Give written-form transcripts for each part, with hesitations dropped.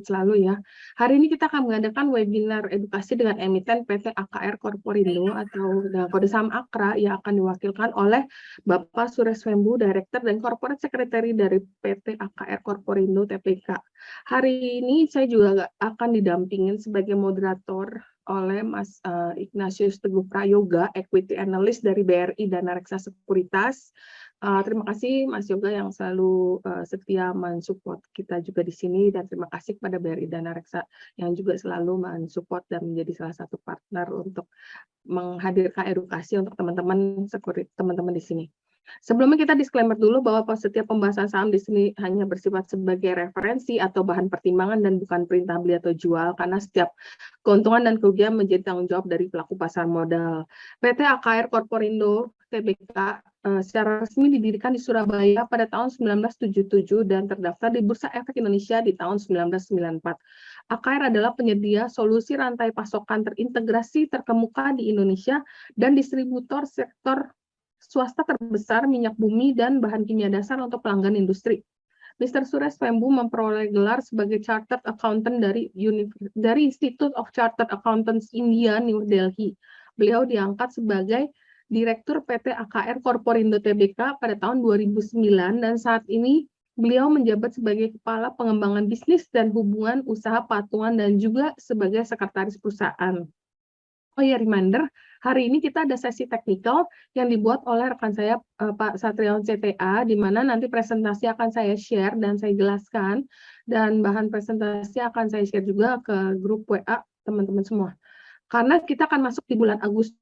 selalu ya. Hari ini kita akan mengadakan webinar edukasi dengan emiten PT AKR Corporindo atau dengan kode saham AKRA yang akan diwakilkan oleh Bapak Suresh Wembu, Director dan Corporate Secretary dari PT AKR Corporindo TPK. Hari ini saya juga akan didampingin sebagai moderator oleh Mas Ignatius Teguh Prayoga, Equity Analyst dari BRI Dana Reksa Sekuritas. Terima kasih Mas Yoga yang selalu setia mensupport kita juga di sini, dan terima kasih kepada BRI Dana Reksa yang juga selalu mensupport dan menjadi salah satu partner untuk menghadirkan edukasi untuk teman-teman di sini. Sebelumnya kita disclaimer dulu bahwa setiap pembahasan saham di sini hanya bersifat sebagai referensi atau bahan pertimbangan dan bukan perintah beli atau jual, karena setiap keuntungan dan kerugian menjadi tanggung jawab dari pelaku pasar modal. PT AKR Corporindo TBK secara resmi didirikan di Surabaya pada tahun 1977 dan terdaftar di Bursa Efek Indonesia di tahun 1994. AKR adalah penyedia solusi rantai pasokan terintegrasi terkemuka di Indonesia dan distributor sektor swasta terbesar minyak bumi dan bahan kimia dasar untuk pelanggan industri. Mr. Suresh Wembu memperoleh gelar sebagai Chartered Accountant dari Institute of Chartered Accountants India, New Delhi. Beliau diangkat sebagai Direktur PT AKR Corporindo Tbk pada tahun 2009 dan saat ini beliau menjabat sebagai Kepala Pengembangan Bisnis dan Hubungan Usaha Patungan dan juga sebagai Sekretaris Perusahaan. Oh ya, reminder, hari ini kita ada sesi teknikal yang dibuat oleh rekan saya Pak Satriawan CTA, di mana nanti presentasi akan saya share dan saya jelaskan, dan bahan presentasi akan saya share juga ke grup WA teman-teman semua. Karena kita akan masuk di bulan Agustus.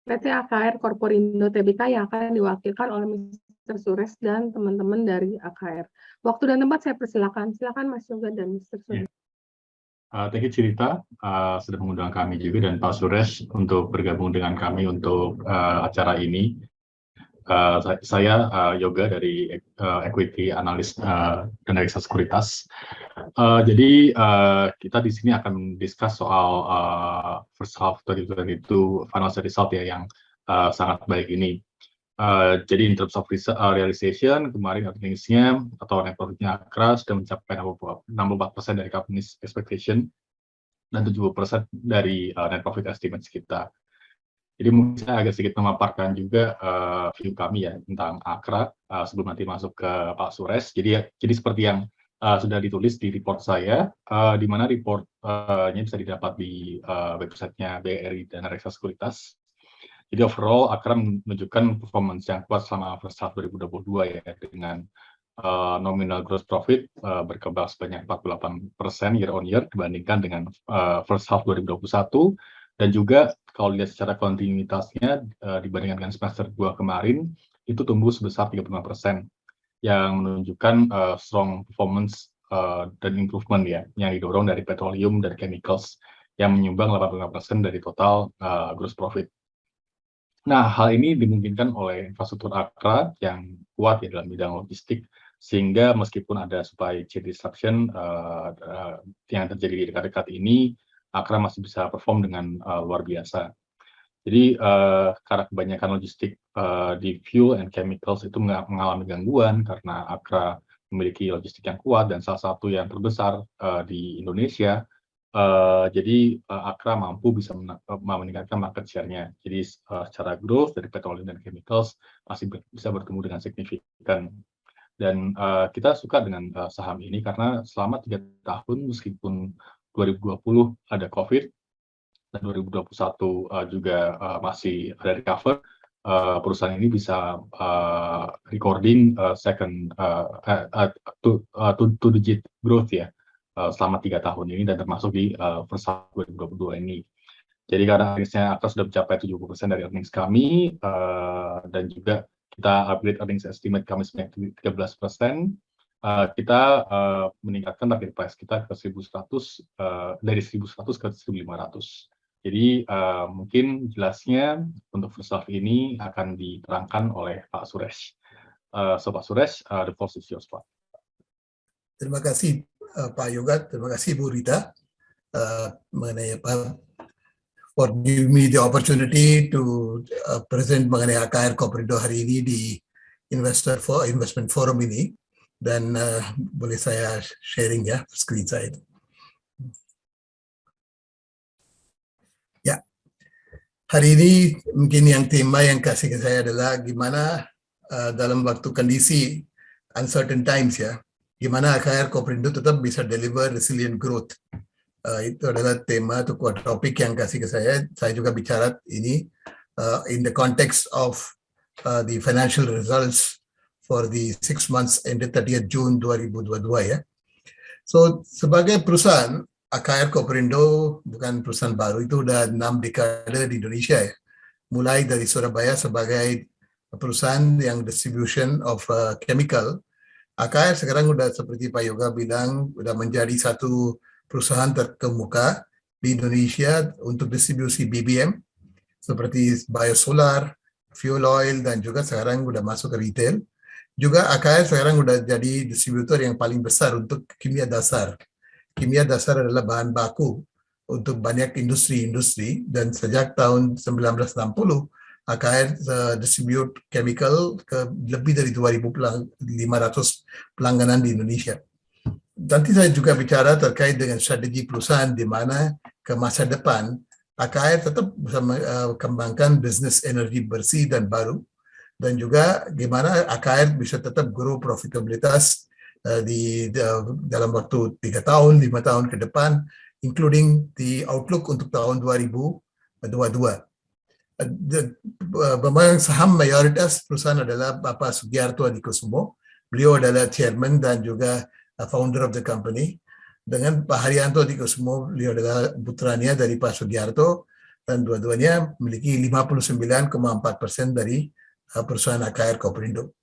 PT AKR Corporindo Tbk yang akan diwakilkan oleh Mr. Suresh dan teman-teman dari AKR. Waktu dan tempat saya persilakan. Silakan Mas Yoga dan Mr. Suresh. Thank you Cirita, sudah mengundang kami juga dan Pak Suresh untuk bergabung dengan kami untuk acara ini. Saya Yoga dari Equity Analyst Dana Reksa Sekuritas. Jadi kita di sini akan discuss soal first half 2022 financial result ya yang sangat baik ini. Jadi in terms of realization, kemarin earnings-nya atau net profit-nya AKRA sudah mencapai 64% dari company's expectation dan 70% dari net profit estimates kita. Jadi mungkin saya agak sedikit memaparkan juga view kami ya tentang AKRA sebelum nanti masuk ke Pak Suresh. Jadi seperti yang sudah ditulis di report saya, di mana report-nya bisa didapat di website-nya BRI Dana Reksa Sekuritas. Jadi overall AKRA menunjukkan performance yang kuat selama first half 2022 ya, dengan nominal gross profit berkembang sebanyak 48% year on year dibandingkan dengan first half 2021, dan juga kalau lihat secara kontinuitasnya dibandingkan dengan semester 2 kemarin itu tumbuh sebesar 35%, yang menunjukkan strong performance dan improvement ya yang didorong dari petroleum dan chemicals yang menyumbang 85% dari total gross profit. Nah, hal ini dimungkinkan oleh infrastruktur AKRA yang kuat ya dalam bidang logistik, sehingga meskipun ada supply chain disruption yang terjadi di dekat-dekat ini, AKRA masih bisa perform dengan luar biasa. Jadi karena kebanyakan logistik di fuel and chemicals itu mengalami gangguan karena AKRA memiliki logistik yang kuat dan salah satu yang terbesar di Indonesia. Jadi AKRA mampu bisa meningkatkan market share-nya. Jadi secara growth dari petroleum dan chemicals masih bisa bertumbuh dengan signifikan. Dan kita suka dengan saham ini karena selama 3 tahun meskipun 2020 ada COVID dan 2021 juga masih ada recover, perusahaan ini bisa recording second two-digit growth ya. Selama 3 tahun ini dan termasuk di first half 2022 ini. Jadi karena earnings-nya AKRA sudah mencapai 70% dari earnings kami, dan juga kita upgrade earnings estimate kami sebanyak 13%, kita meningkatkan target price kita ke 1.100, dari 1.100 ke 1.500. Jadi mungkin jelasnya untuk first half ini akan diterangkan oleh Pak Suresh. So Pak Suresh, the floor is yours, Pak. Terima kasih Pak Yoga, terima kasih Bu Rita mengenai for giving me the opportunity to present mengenai AKR Koperindo hari ini di Investment Forum ini, dan boleh saya sharing ya screen saya itu. Ya, hari ini mungkin yang tema yang kasih ke saya adalah gimana dalam waktu kondisi uncertain times ya, gimana AKR Koperindo tetap bisa deliver resilient growth. Itu adalah tema atau topik yang kasih ke saya. Saya juga bicara ini in the context of the financial results for the 6 months ended 30th June 2022 ya. So sebagai perusahaan, AKR Koperindo bukan perusahaan baru, itu udah 6 dekade di Indonesia ya. Mulai dari Surabaya sebagai perusahaan yang distribution of chemical, AKR sekarang udah seperti Pak Yoga bilang, udah menjadi satu perusahaan terkemuka di Indonesia untuk distribusi BBM, seperti biosolar, fuel oil, dan juga sekarang udah masuk ke retail. Juga AKR sekarang udah jadi distributor yang paling besar untuk kimia dasar. Kimia dasar adalah bahan baku untuk banyak industri-industri, dan sejak tahun 1960 AKR distribute chemical ke lebih dari 2.500 pelangganan di Indonesia. Nanti saya juga bicara terkait dengan strategi perusahaan di mana ke masa depan AKR tetap bisa mengembangkan bisnis energi bersih dan baru, dan juga gimana AKR bisa tetap grow profitabilitas dalam waktu 3 tahun, 5 tahun ke depan, including the outlook untuk tahun 2022. Pemegang saham mayoritas perusahaan adalah Bapak Sugiarto Adikusumo. Beliau adalah chairman dan juga founder of the company. Dengan Pak Haryanto Adikusumo, beliau adalah putranya dari Pak Sugiarto, dan dua-duanya memiliki 59,4% dari perusahaan AKR Koperindo.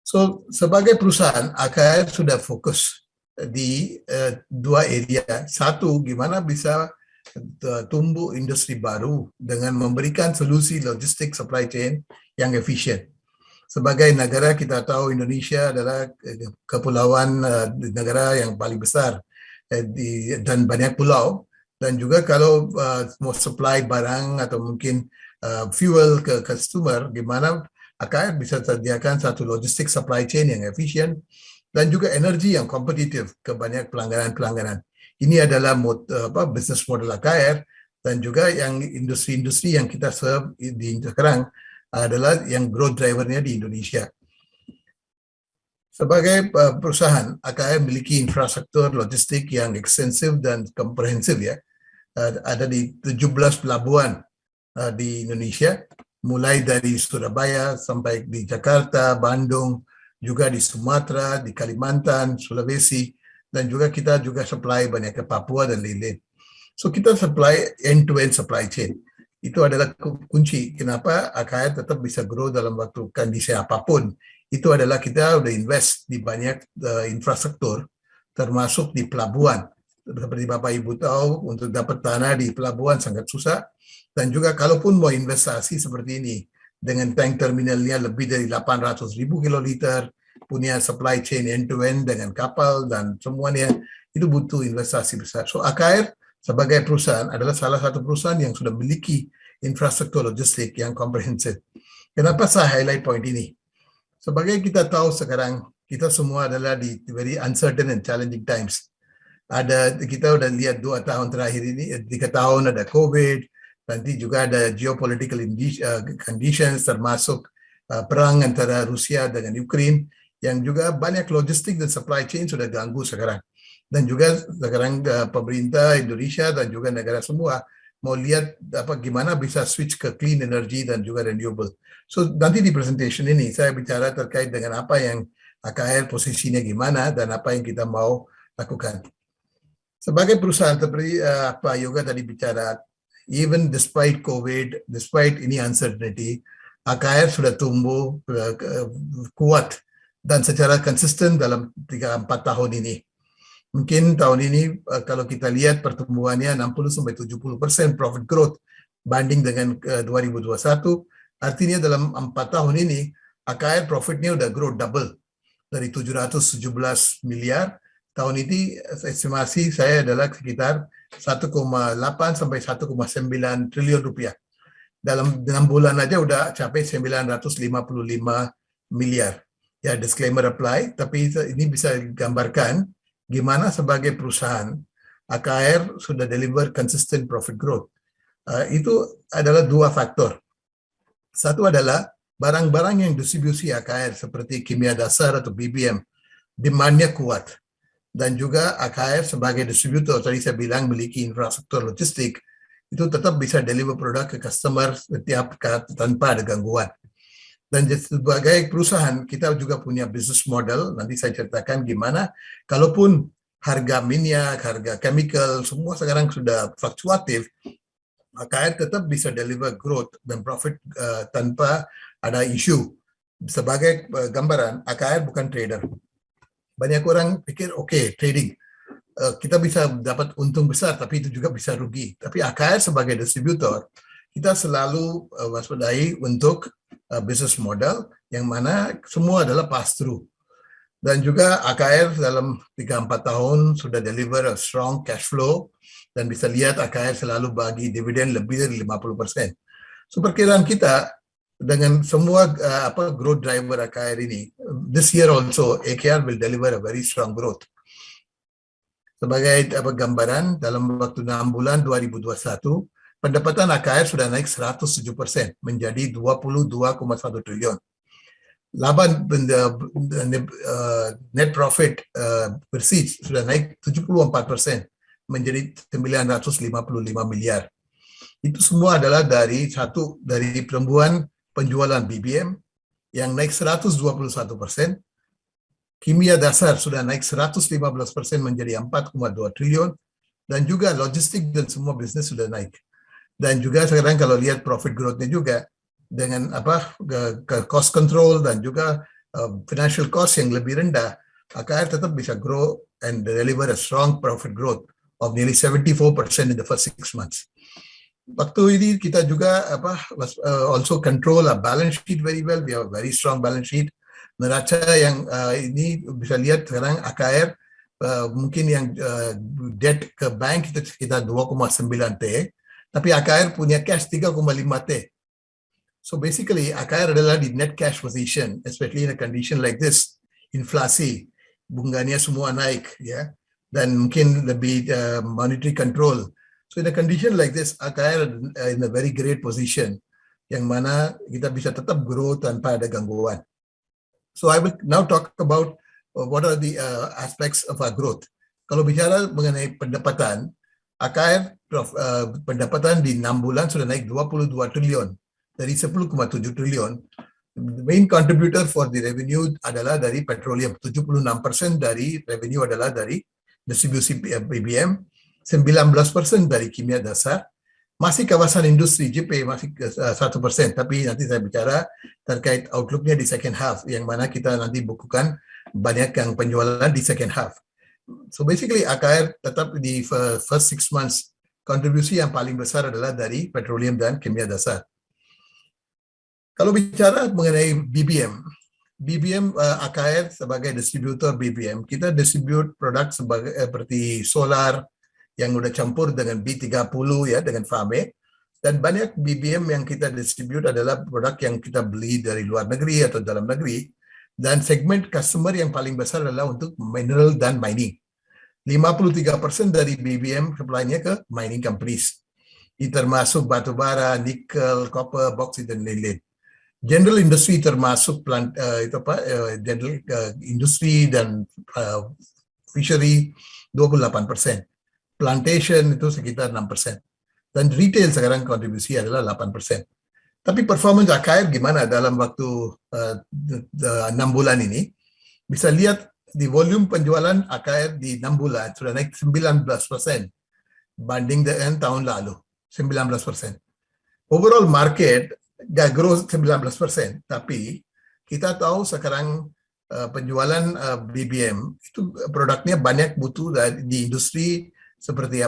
So, sebagai perusahaan, AKR sudah fokus di dua area. Satu, gimana bisa tumbuh industri baru dengan memberikan solusi logistik supply chain yang efisien. Sebagai negara, kita tahu Indonesia adalah kepulauan negara yang paling besar dan banyak pulau, dan juga kalau mau supply barang atau mungkin fuel ke customer, gimana AKR bisa sediakan satu logistik supply chain yang efisien dan juga energi yang kompetitif ke banyak pelanggaran-pelanggaran. Ini adalah business model AKR, dan juga yang industri-industri yang kita serve di sekarang adalah yang growth drivernya di Indonesia. Sebagai perusahaan, AKR memiliki infrastruktur logistik yang ekstensif dan komprehensif ya. Ada di 17 pelabuhan di Indonesia, mulai dari Surabaya sampai di Jakarta, Bandung, juga di Sumatera, di Kalimantan, Sulawesi, dan juga kita juga supply banyak ke Papua dan lain-lain. So kita supply end-to-end supply chain. Itu adalah kunci kenapa AKR tetap bisa grow dalam waktu kondisi apapun. Itu adalah kita udah invest di banyak infrastruktur, termasuk di pelabuhan. Seperti Bapak Ibu tahu, untuk dapat tanah di pelabuhan sangat susah. Dan juga kalaupun mau investasi seperti ini, dengan tank terminalnya lebih dari 800.000 kiloliter, punya supply chain end-to-end dengan kapal dan semuanya, itu butuh investasi besar. So AKR sebagai perusahaan adalah salah satu perusahaan yang sudah memiliki infrastruktur logistik yang komprehensif. Kenapa saya highlight point ini? Sebagai kita tahu sekarang, kita semua adalah di very uncertain and challenging times. Kita udah lihat 2 tahun terakhir ini, 3 tahun ada COVID, nanti juga ada geopolitical conditions, termasuk perang antara Rusia dengan Ukraine, yang juga banyak logistik dan supply chain sudah ganggu sekarang. Dan juga sekarang pemerintah Indonesia dan juga negara semua mau lihat gimana bisa switch ke clean energy dan juga renewable. So nanti di presentation ini saya bicara terkait dengan apa yang AKR posisinya gimana dan apa yang kita mau lakukan. Sebagai perusahaan seperti Pak Yoga tadi bicara, even despite COVID, despite ini uncertainty, AKR sudah tumbuh kuat dan secara konsisten dalam 3-4 tahun ini. Mungkin tahun ini kalau kita lihat pertumbuhannya 60-70% profit growth banding dengan 2021, artinya dalam 4 tahun ini AKR profitnya udah grow double dari 717 miliar tahun ini estimasi saya adalah sekitar 1,8 sampai 1,9 triliun rupiah. Dalam 6 bulan aja udah capai 955 miliar. Ya, disclaimer apply, tapi ini bisa gambarkan gimana sebagai perusahaan AKR sudah deliver consistent profit growth. Itu adalah dua faktor. Satu adalah barang-barang yang distribusi AKR seperti kimia dasar atau BBM, demand-nya kuat. Dan juga AKR sebagai distributor, tadi saya bilang memiliki infrastruktur logistik, itu tetap bisa deliver produk ke customer setiap tanpa ada gangguan. Dan sebagai perusahaan, kita juga punya business model, nanti saya ceritakan gimana, kalaupun harga minyak, harga chemical, semua sekarang sudah fluktuatif, AKR tetap bisa deliver growth dan profit tanpa ada isu. Sebagai gambaran, AKR bukan trader. Banyak orang pikir, oke, trading, kita bisa dapat untung besar, tapi itu juga bisa rugi. Tapi AKR sebagai distributor, kita selalu waspadai untuk business model yang mana semua adalah pass-through. Dan juga AKR dalam 3-4 tahun sudah deliver a strong cash flow, dan bisa lihat AKR selalu bagi dividen lebih dari 50%. So perkiraan kita dengan semua growth driver AKR ini, this year also AKR will deliver a very strong growth. Sebagai gambaran, dalam waktu 6 bulan 2021, pendapatan AKR sudah naik 107% menjadi 22,1 triliun. Net profit bersih sudah naik 74% menjadi 955 miliar. Itu semua adalah dari pertumbuhan penjualan BBM yang naik 121%, kimia dasar sudah naik 115% menjadi 4,2 triliun, dan juga logistik dan semua bisnis sudah naik. Dan juga sekarang kalau lihat profit growth-nya juga dengan cost control dan juga financial cost yang lebih rendah, AKR tetap bisa grow and deliver a strong profit growth of nearly 74% in the first 6 months. Waktu ini kita juga also control our balance sheet very well. We have a very strong balance sheet. Neraca yang ini bisa lihat sekarang AKR mungkin yang debt ke bank kita sekitar 2,9 T, tapi AKR punya cash 3,5 T. So basically AKR adalah di net cash position, especially in a condition like this, inflasi, bunganya semua naik, ya, dan mungkin lebih monetary control. So in a condition like this, AKR in a very great position, yang mana kita bisa tetap grow tanpa ada gangguan. So I will now talk about what are the aspects of our growth. Kalau bicara mengenai pendapatan, AKR pendapatan di 6 bulan sudah naik 22 triliun dari 10,7 triliun. The main contributor for the revenue adalah dari petroleum. 76% dari revenue adalah dari distribusi BBM, 19% dari kimia dasar, masih kawasan industri JP masih 1%, tapi nanti saya bicara terkait outlook-nya di second half, yang mana kita nanti bukukan banyak yang penjualan di second half. So basically AKR tetap di first 6 months, kontribusi yang paling besar adalah dari petroleum dan kimia dasar. Kalau bicara mengenai BBM AKR sebagai distributor BBM, kita distribute produk seperti solar yang udah campur dengan B30 ya, dengan FAME, dan banyak BBM yang kita distribute adalah produk yang kita beli dari luar negeri atau dalam negeri, dan segmen customer yang paling besar adalah untuk mineral dan mining. 53% dari BBM supply-nya ke mining companies, termasuk batu bara, nikel, copper, bauxite, dan lain-lain. General industry termasuk general industri dan fishery 28%. Plantation itu sekitar 6%. Dan retail sekarang kontribusi adalah 8%. Tapi performance AKR gimana dalam waktu 6 bulan ini? Bisa lihat di volume penjualan AKR di 6 bulan sudah naik 19% banding dengan tahun lalu, 19%. Overall market gak grow 19%, tapi kita tahu sekarang penjualan BBM itu produknya banyak butuh di industri seperti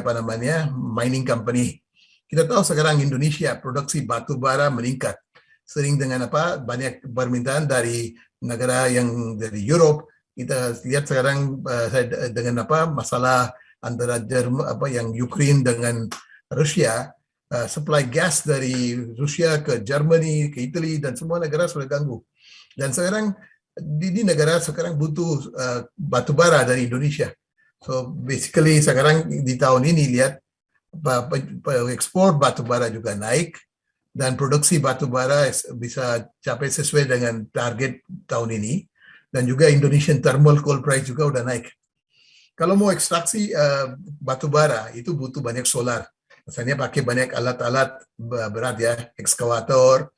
mining company. Kita tahu sekarang Indonesia produksi batu bara meningkat, sering dengan banyak permintaan dari negara yang dari Europe kita lihat sekarang dengan masalah antara yang Ukraine dengan Rusia, supply gas dari Rusia ke Germany, ke Italy dan semua negara sudah ganggu. Dan sekarang di negara sekarang butuh batu bara dari Indonesia. So basically sekarang di tahun ini lihat ekspor batu bara juga naik dan produksi batu bara bisa capai sesuai dengan target tahun ini. Dan juga Indonesian thermal coal price juga udah naik. Kalau mau ekstraksi batu bara itu butuh banyak solar. Misalnya pakai banyak alat-alat berat ya, ekskavator,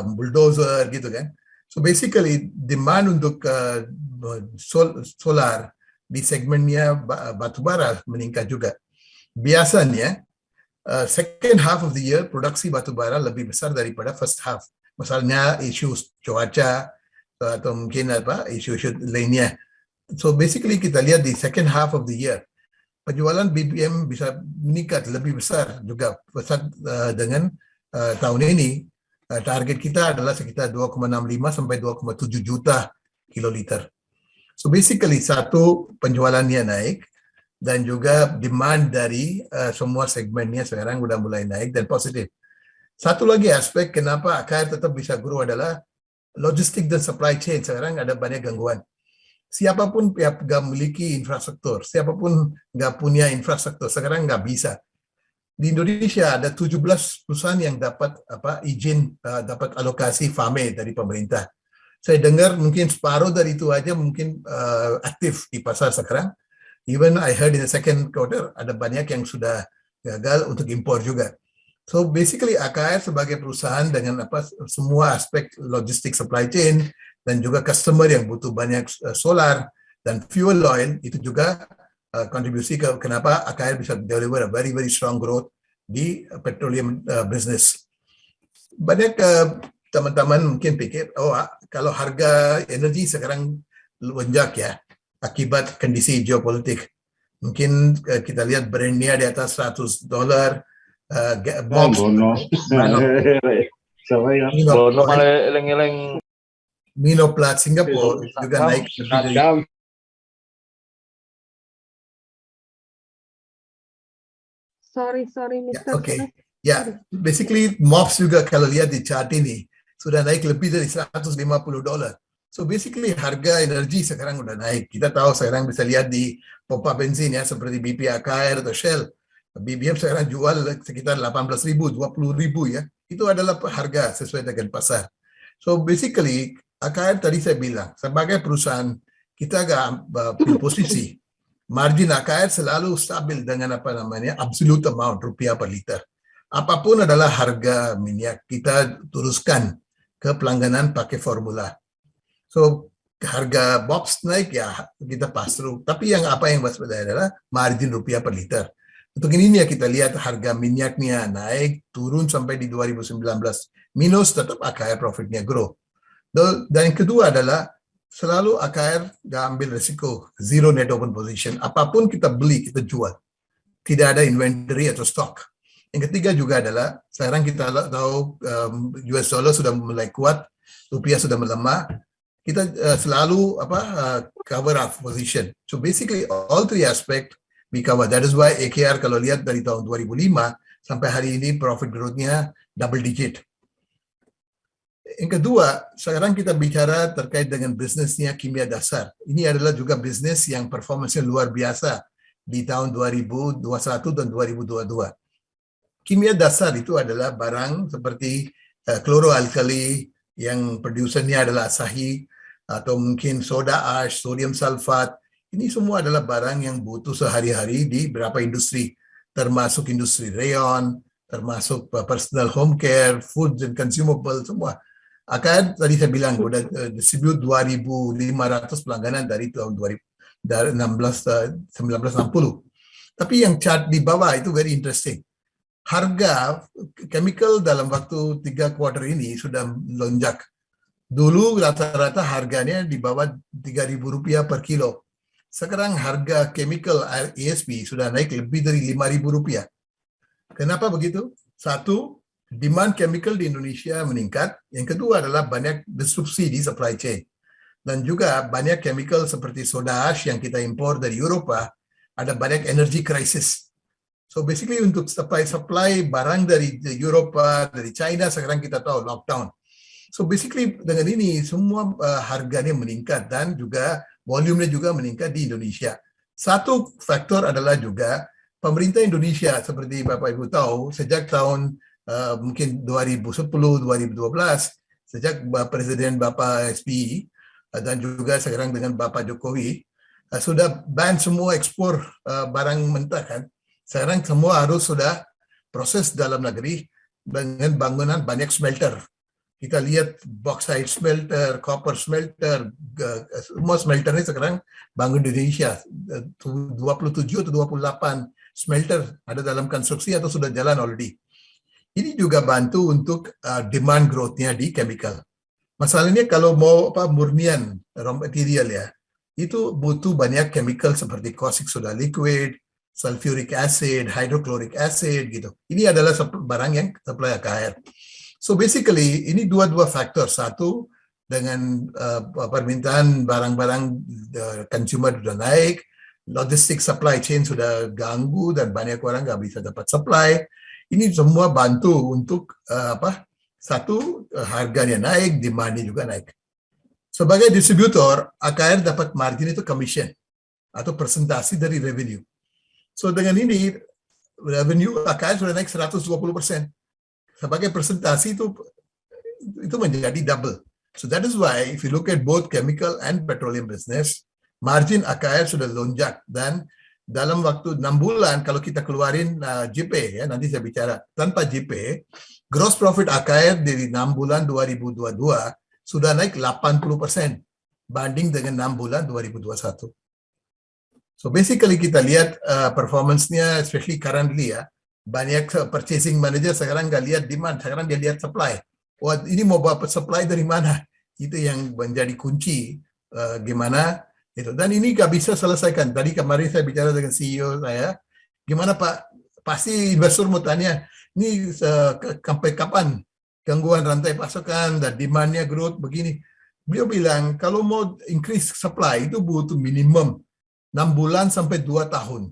bulldozer gitu kan. So basically demand untuk solar di segmennya batu bara meningkat juga. Biasanya second half of the year produksi batu bara lebih besar daripada first half. Misalnya isu cuaca atau mungkin isu-isu lainnya. So basically kita lihat di second half of the year penjualan BBM bisa meningkat lebih besar juga dengan tahun ini. Target kita adalah sekitar 2,65 sampai 2,7 juta kiloliter. So basically satu penjualannya naik dan juga demand dari semua segmennya sekarang udah mulai naik dan positif. Satu lagi aspek kenapa AKR tetap bisa grow adalah logistik dan supply chain sekarang ada banyak gangguan. Siapapun yang nggak memiliki infrastruktur, siapapun nggak punya infrastruktur, sekarang nggak bisa. Di Indonesia ada 17 perusahaan yang dapat izin, dapat alokasi FAME dari pemerintah. Saya dengar mungkin separuh dari itu aja mungkin aktif di pasar sekarang. Even I heard in the second quarter ada banyak yang sudah gagal untuk impor juga. So basically AKR sebagai perusahaan dengan semua aspek logistik supply chain dan juga customer yang butuh banyak solar dan fuel oil itu juga kontribusi ke kenapa AKR bisa deliver a very very strong growth di petroleum business. Banyak teman-teman mungkin pikir kalau harga energi sekarang lonjak ya akibat kondisi geopolitik. Mungkin kita lihat Brent-nya di atas $100. Bono. Bono malah eleng-eleng. Mino plat Singapore juga naik lebih dari Sorry, Mr. Oke. Suresh. Ya, basically MOPS juga kalau lihat di chart ini sudah naik lebih dari $150. So basically harga energi sekarang udah naik. Kita tahu sekarang bisa lihat di pompa bensin ya seperti BP AKR atau Shell. BBM sekarang jual sekitar 18.000, 20.000 ya. Itu adalah harga sesuai dengan pasar. So basically AKR tadi saya bilang sebagai perusahaan kita agak posisi margin AKR selalu stabil dengan absolute amount rupiah per liter. Apapun adalah harga minyak kita teruskan ke pelangganan pakai formula. So harga box naik ya kita pass through. Tapi yang waspada adalah margin rupiah per liter. Untuk ini ya kita lihat harga minyaknya naik, turun sampai di 2019. Minus tetap AKR profitnya grow. Dan yang kedua adalah selalu AKR nggak ambil risiko, zero net open position. Apapun kita beli, kita jual. Tidak ada inventory atau stok. Yang ketiga juga adalah sekarang kita tahu US dollar sudah mulai kuat, rupiah sudah melemah. Kita selalu cover our position. So basically all three aspect we cover. That is why AKR kalau lihat dari tahun 2005 sampai hari ini profit growth-nya double digit. Yang kedua, sekarang kita bicara terkait dengan bisnisnya kimia dasar. Ini adalah juga bisnis yang performanya luar biasa di tahun 2021 dan 2022. Kimia dasar itu adalah barang seperti chloroalkali yang produsernya adalah Asahi atau mungkin soda ash, sodium sulfat. Ini semua adalah barang yang butuh sehari-hari di beberapa industri, termasuk industri rayon, termasuk personal home care, food and consumable, semua. Akan tadi saya bilang udah distribute 2.500 pelangganan dari tahun 1960. Tapi yang chart di bawah itu very interesting. Harga chemical dalam waktu 3 quarter ini sudah lonjak. Dulu rata-rata harganya di bawah Rp3.000 per kilo. Sekarang harga chemical ASP sudah naik lebih dari Rp5.000. Kenapa begitu? Satu, demand chemical di Indonesia meningkat. Yang kedua adalah banyak disrupsi di supply chain. Dan juga banyak chemical seperti soda ash yang kita impor dari Eropa, ada banyak energy crisis. So basically untuk supply barang dari Eropa, dari China, sekarang kita tahu lockdown. So basically dengan ini semua harganya meningkat dan juga volumenya juga meningkat di Indonesia. Satu faktor adalah juga pemerintah Indonesia seperti Bapak Ibu tahu sejak tahun mungkin 2010, 2012 sejak Presiden Bapak SBY dan juga sekarang dengan Bapak Jokowi sudah ban semua ekspor barang mentah kan. Sekarang semua harus sudah proses dalam negeri dengan bangunan banyak smelter. Kita lihat bauxite smelter, copper smelter, semua smelter ini sekarang bangun di Indonesia. 27 atau 28 smelter ada dalam konstruksi atau sudah jalan already. Ini juga bantu untuk demand growth-nya di chemical. Masalahnya kalau mau murnian raw material ya, itu butuh banyak chemical seperti caustic soda liquid, sulfuric acid, hydrochloric acid gitu. Ini adalah barang yang supply AKR. So basically ini dua faktor. Satu dengan permintaan barang-barang consumer sudah naik, logistik supply chain sudah ganggu dan banyak orang nggak bisa dapat supply. Ini semua bantu untuk satu, harganya naik, demand-nya juga naik. Sebagai distributor, AKR dapat margin itu commission atau persentase dari revenue. So dengan ini, revenue AKR sudah naik 120%. Sebagai persentase itu menjadi double. So that is why if you look at both chemical and petroleum business, margin AKR sudah lonjak dan dalam waktu 6 bulan kalau kita keluarin JP ya nanti saya bicara tanpa JP, gross profit AKR dari 6 bulan 2022 sudah naik 80% banding dengan 6 bulan 2021. So basically kita lihat performance-nya especially currently ya, banyak purchasing manager sekarang nggak lihat demand, sekarang dia lihat supply. Wah ini mau bawa supply dari mana? Itu yang menjadi kunci gimana itu. Dan ini nggak bisa selesaikan. Tadi kemarin saya bicara dengan CEO saya, gimana Pak? Pasti investor mau tanya, ini sampai kapan gangguan rantai pasokan dan demand-nya growth begini. Beliau bilang kalau mau increase supply itu butuh minimum 6 bulan sampai 2 tahun.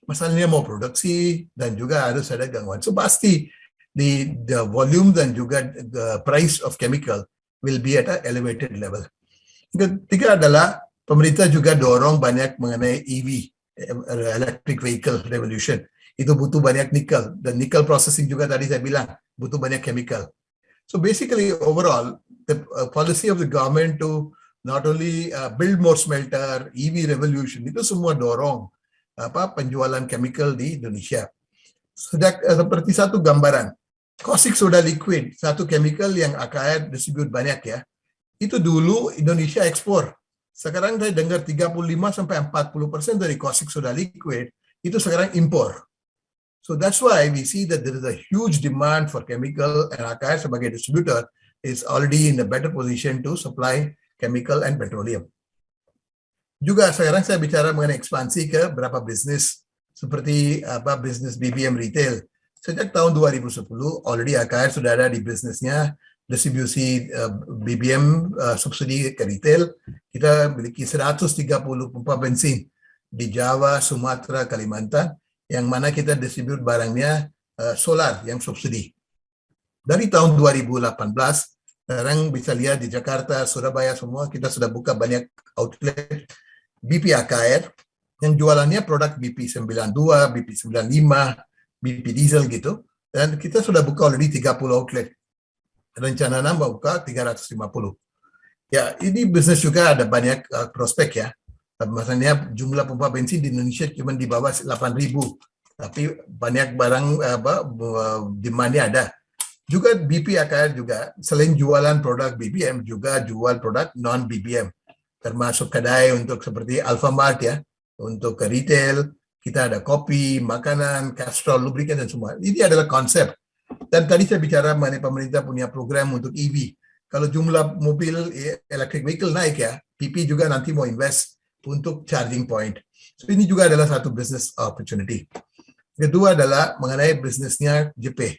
Masalahnya mau produksi dan juga harus ada gangguan. So pasti the volume dan juga the price of chemical will be at a elevated level. Ketiga adalah pemerintah juga dorong banyak mengenai EV, electric vehicle revolution. Itu butuh banyak nikel dan nickel processing juga tadi saya bilang butuh banyak chemical. So basically overall the policy of the government to not only build more smelter, EV revolution itu semua dorong penjualan chemical di Indonesia. Seperti satu gambaran, caustic soda liquid, satu chemical yang AKR distribute banyak ya. Itu dulu Indonesia ekspor. Sekarang saya dengar 35-40% dari caustic soda liquid itu sekarang impor. So that's why we see that there is a huge demand for chemical and AKR sebagai distributor is already in a better position to supply chemical and petroleum. Juga sekarang saya bicara mengenai ekspansi ke beberapa bisnis seperti bisnis BBM retail. Sejak tahun 2010 already AKR sudah ada di bisnisnya distribusi BBM subsidi ke retail. Kita memiliki 130 pompa bensin di Jawa, Sumatera, Kalimantan yang mana kita distribute barangnya solar yang subsidi. Dari tahun 2018 sekarang bisa lihat di Jakarta, Surabaya semua kita sudah buka banyak outlet BP AKR yang jualannya produk BP 92, BP 95, BP diesel gitu. Dan kita sudah buka already 30 outlet. Rencana nambah buka 350. Ya, ini bisnis juga ada banyak prospek ya. Maksudnya jumlah pompa bensin di Indonesia cuma di bawah 8.000. Tapi banyak barang demand-nya ada. Juga BP AKR juga selain jualan produk BBM juga jual produk non BBM termasuk kedai untuk seperti Alfamart ya untuk ke retail kita ada kopi, makanan, Castrol, lubrikan dan semua. Ini adalah konsep. Dan tadi saya bicara mengenai pemerintah punya program untuk EV. Kalau jumlah mobil electric vehicle naik ya, BP juga nanti mau invest untuk charging point. So ini juga adalah satu business opportunity. Kedua adalah mengenai bisnisnya JP.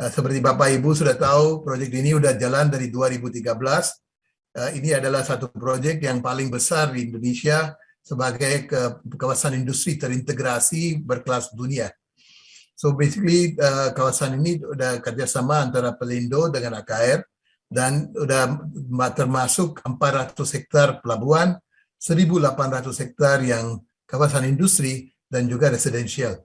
Seperti Bapak Ibu sudah tahu, proyek ini sudah jalan dari 2013. Ini adalah satu proyek yang paling besar di Indonesia sebagai kawasan industri terintegrasi berkelas dunia. So basically kawasan ini udah kerjasama antara Pelindo dengan AKR dan udah termasuk 400 hektar pelabuhan, 1.800 hektar yang kawasan industri dan juga residensial.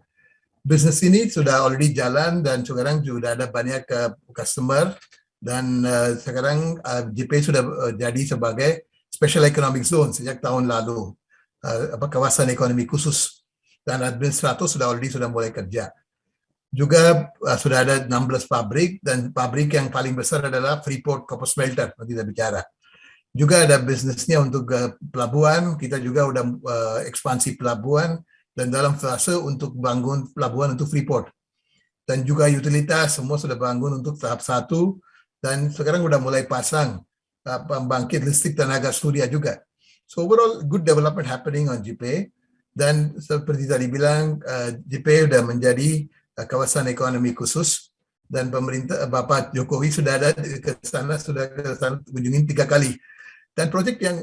Bisnis ini sudah already jalan dan sekarang sudah ada banyak customer dan sekarang JP sudah jadi sebagai Special Economic Zone sejak tahun lalu, kawasan ekonomi khusus, dan administrator sudah mulai kerja. Juga sudah ada 16 pabrik, dan pabrik yang paling besar adalah Freeport Copper Smelter, nanti kita bicara. Juga ada bisnisnya untuk pelabuhan, kita juga udah ekspansi pelabuhan, dan dalam fase untuk bangun pelabuhan untuk Freeport. Dan juga utilitas, semua sudah bangun untuk tahap 1, dan sekarang udah mulai pasang pembangkit listrik tenaga surya juga. So overall, good development happening on JP, dan seperti tadi bilang, JP udah menjadi kawasan ekonomi khusus, dan pemerintah Bapak Jokowi sudah ada ke sana, kunjungin 3 kali. Dan proyek yang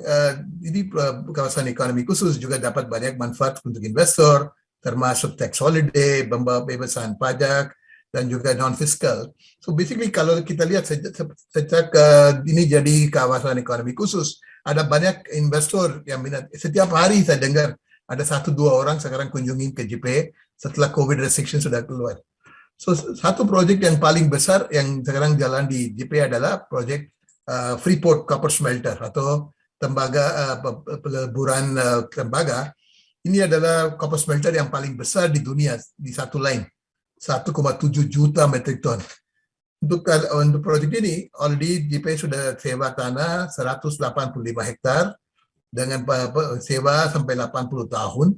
ini kawasan ekonomi khusus juga dapat banyak manfaat untuk investor, termasuk tax holiday, pembebasan pajak, dan juga non-fiscal. So basically kalau kita lihat sejak ini jadi kawasan ekonomi khusus, ada banyak investor yang minat. Setiap hari saya dengar ada 1-2 orang sekarang kunjungin ke JP setelah COVID restriction sudah keluar. So satu proyek yang paling besar yang sekarang jalan di JP adalah proyek Freeport Copper Smelter atau tembaga peleburan tembaga. Ini adalah copper smelter yang paling besar di dunia di satu line. 1,7 juta metrik ton. Untuk proyek ini, already JP sudah sewa tanah 185 hektar dengan sewa sampai 80 tahun.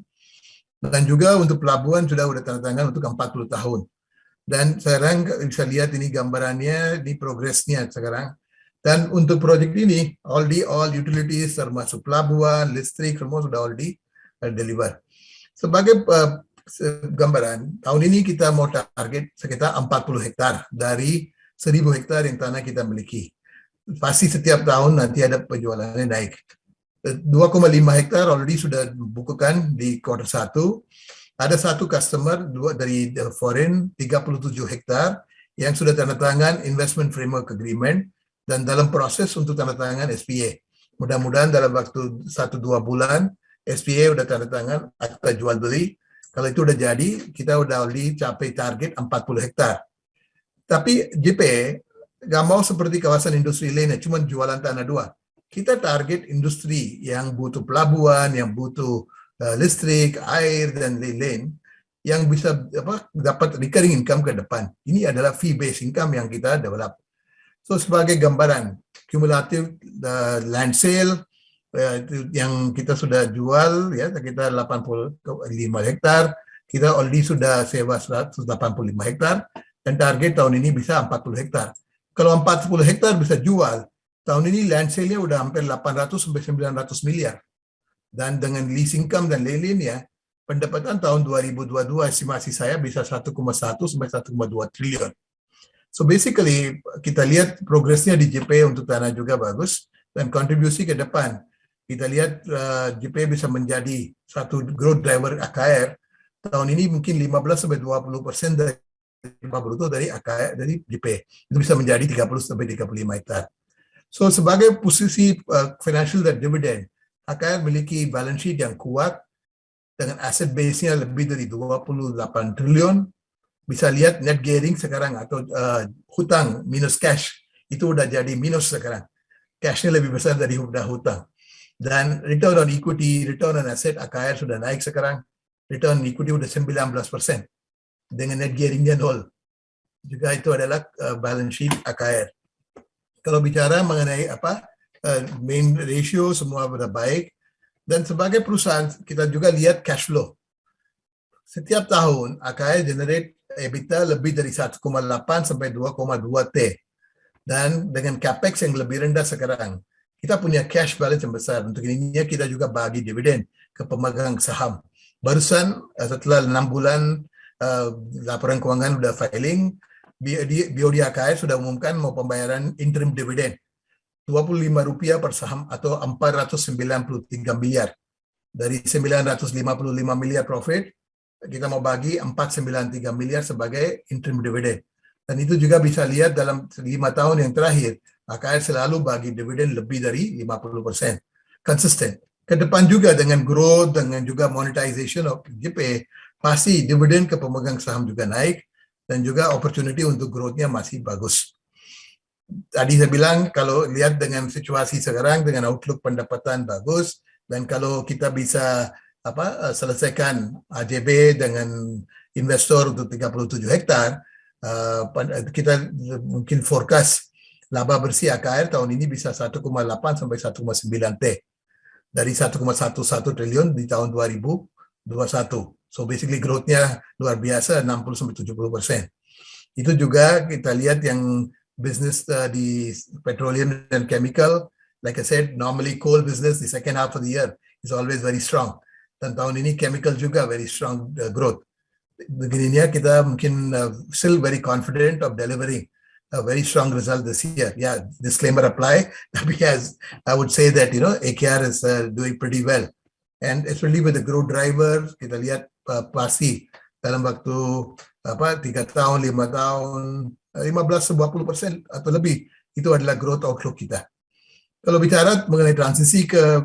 Dan juga untuk pelabuhan sudah tanda tangan untuk 40 tahun. Dan sekarang bisa lihat ini gambarannya, ini progresnya sekarang. Dan untuk proyek ini, all utilities termasuk pelabuhan, listrik, semua sudah already deliver. Sebagai gambaran, tahun ini kita mau target sekitar 40 hektar dari 1.000 hektar yang tanah kita miliki. Pasti setiap tahun nanti ada penjualannya naik. 2,5 hektar already sudah dibukukan di quarter 1. Ada satu customer dari foreign 37 hektar yang sudah tanda tangan investment framework agreement dan dalam proses untuk tanda tangan SPA. Mudah-mudahan dalam waktu 1-2 bulan SPA udah tanda tangan akta jual beli. Kalau itu udah jadi, kita udah capai target 40 hektar. Tapi JP nggak mau seperti kawasan industri lainnya, cuma jualan tanah 2. Kita target industri yang butuh pelabuhan, yang butuh listrik, air, dan lain-lain, yang bisa dapat recurring income ke depan. Ini adalah fee-based income yang kita develop. So sebagai gambaran, cumulative land sale, yang kita sudah jual ya sekitar 85 hektar, kita already sudah sewa 185 hektar, dan target tahun ini bisa 40 hektar. Kalau 40 hektar bisa jual, tahun ini land sale-nya udah hampir 800-900 miliar. Dan dengan lease income dan lain-lainnya, pendapatan tahun 2022 estimasi saya bisa 1,1 sampai 1,2 triliun. So basically kita lihat progresnya di JP untuk tanah juga bagus, dan kontribusi ke depan. Kita lihat JP bisa menjadi satu growth driver AKR. Tahun ini mungkin 15-20% dari bruto dari AKR, dari JP. Itu bisa menjadi 30-35 hektar. So sebagai posisi financial dan dividend, AKR memiliki balance sheet yang kuat dengan aset base-nya lebih dari 28 triliun. Bisa lihat net gearing sekarang atau hutang minus cash itu udah jadi minus sekarang. Cash-nya lebih besar dari hutang. Dan return on equity, return on asset AKR sudah naik sekarang. Return on equity udah 19% dengan net gearing-nya 0. Juga itu adalah balance sheet AKR. Kalau bicara mengenai main ratio semua sudah baik, dan sebagai perusahaan kita juga lihat cash flow. Setiap tahun AKR generate EBITDA lebih dari 1,8 sampai 2,2 T, dan dengan capex yang lebih rendah sekarang, kita punya cash balance yang besar. Untuk ini kita juga bagi dividen ke pemegang saham. Barusan setelah 6 bulan laporan keuangan sudah filing, BOD AKR sudah umumkan mau pembayaran interim dividen Rp25 per saham atau 493 miliar. Dari 955 miliar profit, kita mau bagi 493 miliar sebagai interim dividend. Dan itu juga bisa lihat dalam 5 tahun yang terakhir, AKR selalu bagi dividen lebih dari 50%. Konsisten. Ke depan juga dengan growth, dengan juga monetization of JP, pasti dividen ke pemegang saham juga naik, dan juga opportunity untuk growth-nya masih bagus. Tadi saya bilang, kalau lihat dengan situasi sekarang, dengan outlook pendapatan bagus, dan kalau kita bisa selesaikan AJB dengan investor untuk 37 hektar, kita mungkin forecast laba bersih AKR tahun ini bisa 1,8 sampai 1,9 T dari 1,11 triliun di tahun 2021. So basically growth-nya luar biasa 60 sampai 70%. Itu juga kita lihat yang bisnis di petroleum dan chemical. Like I said, normally coal business the second half of the year is always very strong. Dan tahun ini chemical juga very strong growth. Begininya kita mungkin still very confident of delivering a very strong result this year. Yeah, disclaimer apply. Because I would say that AKR is doing pretty well, and especially with the growth driver, kita lihat pasti dalam waktu 3 tahun, 5 tahun, 15-20% atau lebih itu adalah growth outlook kita. Kalau bicara mengenai transisi ke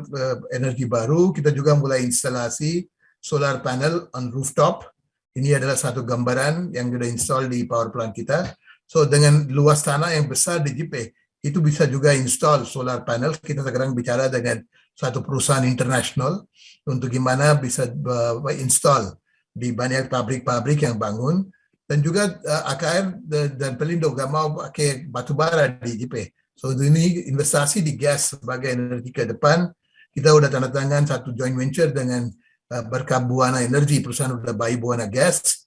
energi baru, kita juga mulai instalasi solar panel on rooftop. Ini adalah satu gambaran yang sudah install di power plant kita. So dengan luas tanah yang besar di JP, itu bisa juga install solar panel. Kita sekarang bicara dengan satu perusahaan internasional untuk gimana bisa install di banyak pabrik-pabrik yang bangun. Dan juga AKR dan Pelindo gak mau pakai batu bara di JP. So ini investasi di gas sebagai energi ke depan. Kita udah tanda tangan satu joint venture dengan Berkah Buana Energy, perusahaan udah buy Buana Gas.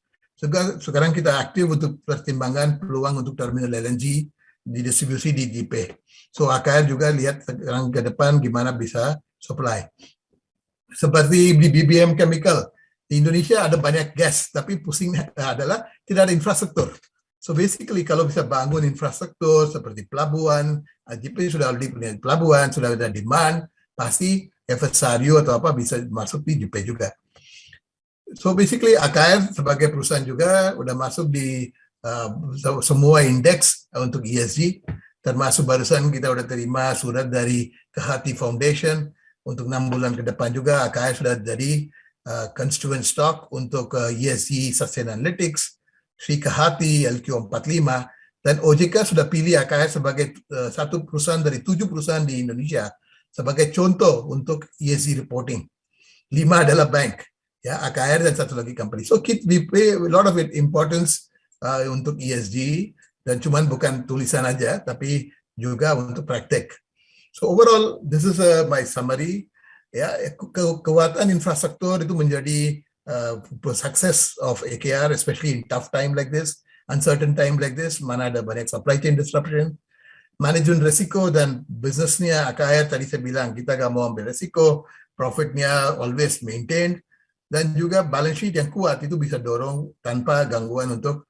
Sekarang kita aktif untuk pertimbangan peluang untuk terminal LNG didistribusi di JP. So AKR juga lihat sekarang ke depan gimana bisa supply. Seperti di BBM Chemical, di Indonesia ada banyak gas, tapi pusingnya adalah tidak ada infrastruktur. So basically kalau bisa bangun infrastruktur seperti pelabuhan, JP sudah punya pelabuhan, sudah ada demand, pasti FSRU atau apa bisa masuk di JP juga. So basically AKR sebagai perusahaan juga udah masuk di semua indeks untuk ESG, termasuk barusan kita udah terima surat dari Kehati Foundation untuk 6 bulan ke depan juga AKR sudah jadi constituent stock untuk ESG Sustainalytics, Sri Kehati, LQ45, dan OJK sudah pilih AKR sebagai satu perusahaan dari 7 perusahaan di Indonesia sebagai contoh untuk ESG reporting. 5 adalah bank, ya AKR dan satu lagi company. So we pay a lot of importance untuk ESG, dan cuman bukan tulisan aja, tapi juga untuk praktek. So overall, this is my summary. Ya, kekuatan infrastruktur itu menjadi success of AKR, especially in tough time like this, uncertain time like this, mana ada banyak supply chain disruption. Manajemen risiko dan bisnisnya AKR tadi saya bilang kita gak mau ambil risiko, profitnya always maintained, dan juga balance sheet yang kuat itu bisa dorong tanpa gangguan untuk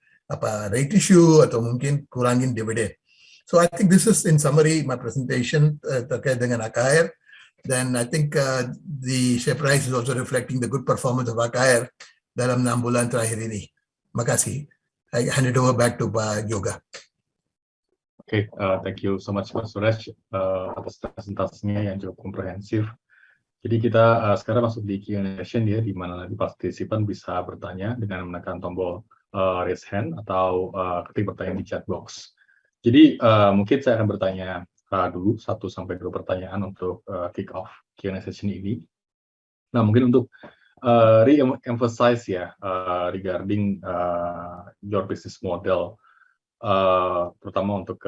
rate issue atau mungkin kurangin dividen. So I think this is in summary my presentation terkait dengan AKR. Then I think the share price is also reflecting the good performance of AKR dalam 6 bulan terakhir ini. Makasih. I hand it over back to Pak Yoga. Okay, thank you so much Pak Suresh atas presentasinya yang cukup komprehensif. Jadi kita sekarang masuk di Q&A session ya, di mana nanti partisipan bisa bertanya dengan menekan tombol raise hand atau ketik pertanyaan di chat box. Jadi mungkin saya akan bertanya dulu 1-2 pertanyaan untuk kick off Q&A session ini. Nah mungkin untuk re-emphasize ya regarding your business model, terutama untuk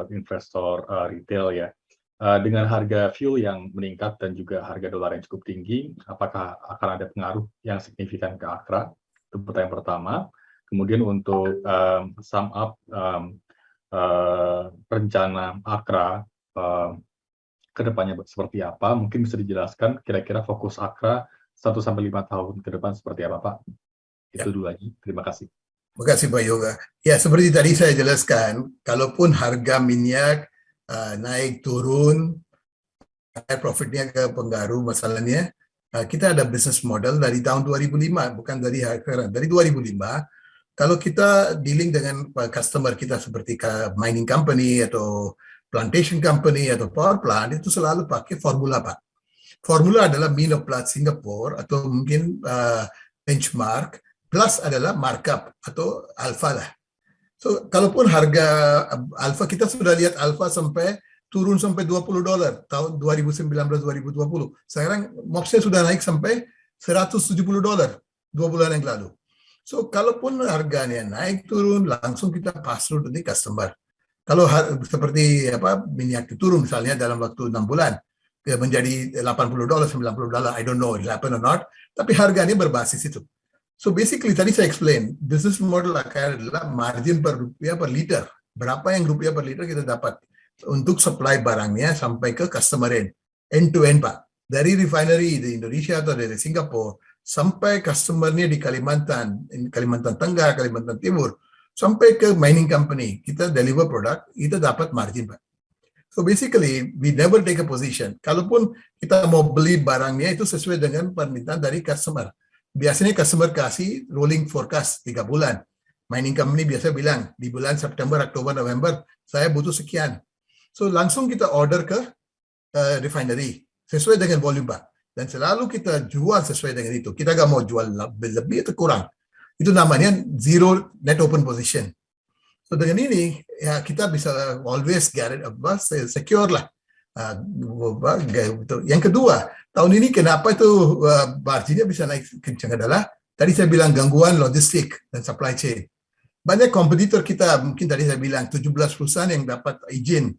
investor retail ya. Dengan harga fuel yang meningkat dan juga harga dolar yang cukup tinggi, apakah akan ada pengaruh yang signifikan ke AKRA? Itu pertanyaan pertama. Kemudian untuk sum up rencana AKRA ke depannya seperti apa, mungkin bisa dijelaskan kira-kira fokus AKRA 1-5 tahun ke depan seperti apa Pak? Itu dulu aja, terima kasih. Terima kasih Pak Yoga. Ya seperti tadi saya jelaskan, kalaupun harga minyak naik turun, profitnya ke pengaruh masalahnya. Kita ada business model dari tahun 2005, bukan dari sekarang, dari 2005. Kalau kita dealing dengan customer kita seperti mining company atau plantation company atau power plant, itu selalu pakai formula, Pak. Formula adalah mean of plat Singapore atau mungkin benchmark, plus adalah markup atau alpha lah. So, kalaupun harga alpha, kita sudah lihat alpha sampai turun sampai $20 tahun 2019-2020. Sekarang MOPS-nya sudah naik sampai $170 2 bulan yang lalu. So, kalaupun harganya naik turun, langsung kita pass through to the customer. Kalau seperti minyak turun misalnya dalam waktu 6 bulan, menjadi $80, $90, I don't know it happen or not, tapi harganya berbasis itu. So basically tadi saya explain, business model adalah margin per rupiah per liter. Berapa yang rupiah per liter kita dapat untuk supply barangnya sampai ke customer end to end, Pak. Dari refinery di Indonesia atau dari Singapura sampai customernya di Kalimantan Tengah, Kalimantan Timur, sampai ke mining company, kita deliver produk, kita dapat margin, Pak. So basically, we never take a position. Kalaupun kita mau beli barangnya itu sesuai dengan permintaan dari customer. Biasanya customer kasih rolling forecast 3 bulan. Mining company biasa bilang, di bulan September, Oktober, November, saya butuh sekian. So langsung kita order ke refinery, sesuai dengan volume, Pak. Dan selalu kita jual sesuai dengan itu. Kita nggak mau jual lebih atau kurang. Itu namanya zero net open position. So dengan ini ya kita bisa always secure lah. Yang kedua, tahun ini kenapa itu marginnya bisa naik kencang adalah tadi saya bilang gangguan logistik dan supply chain. Banyak kompetitor kita, mungkin tadi saya bilang 17 perusahaan yang dapat izin.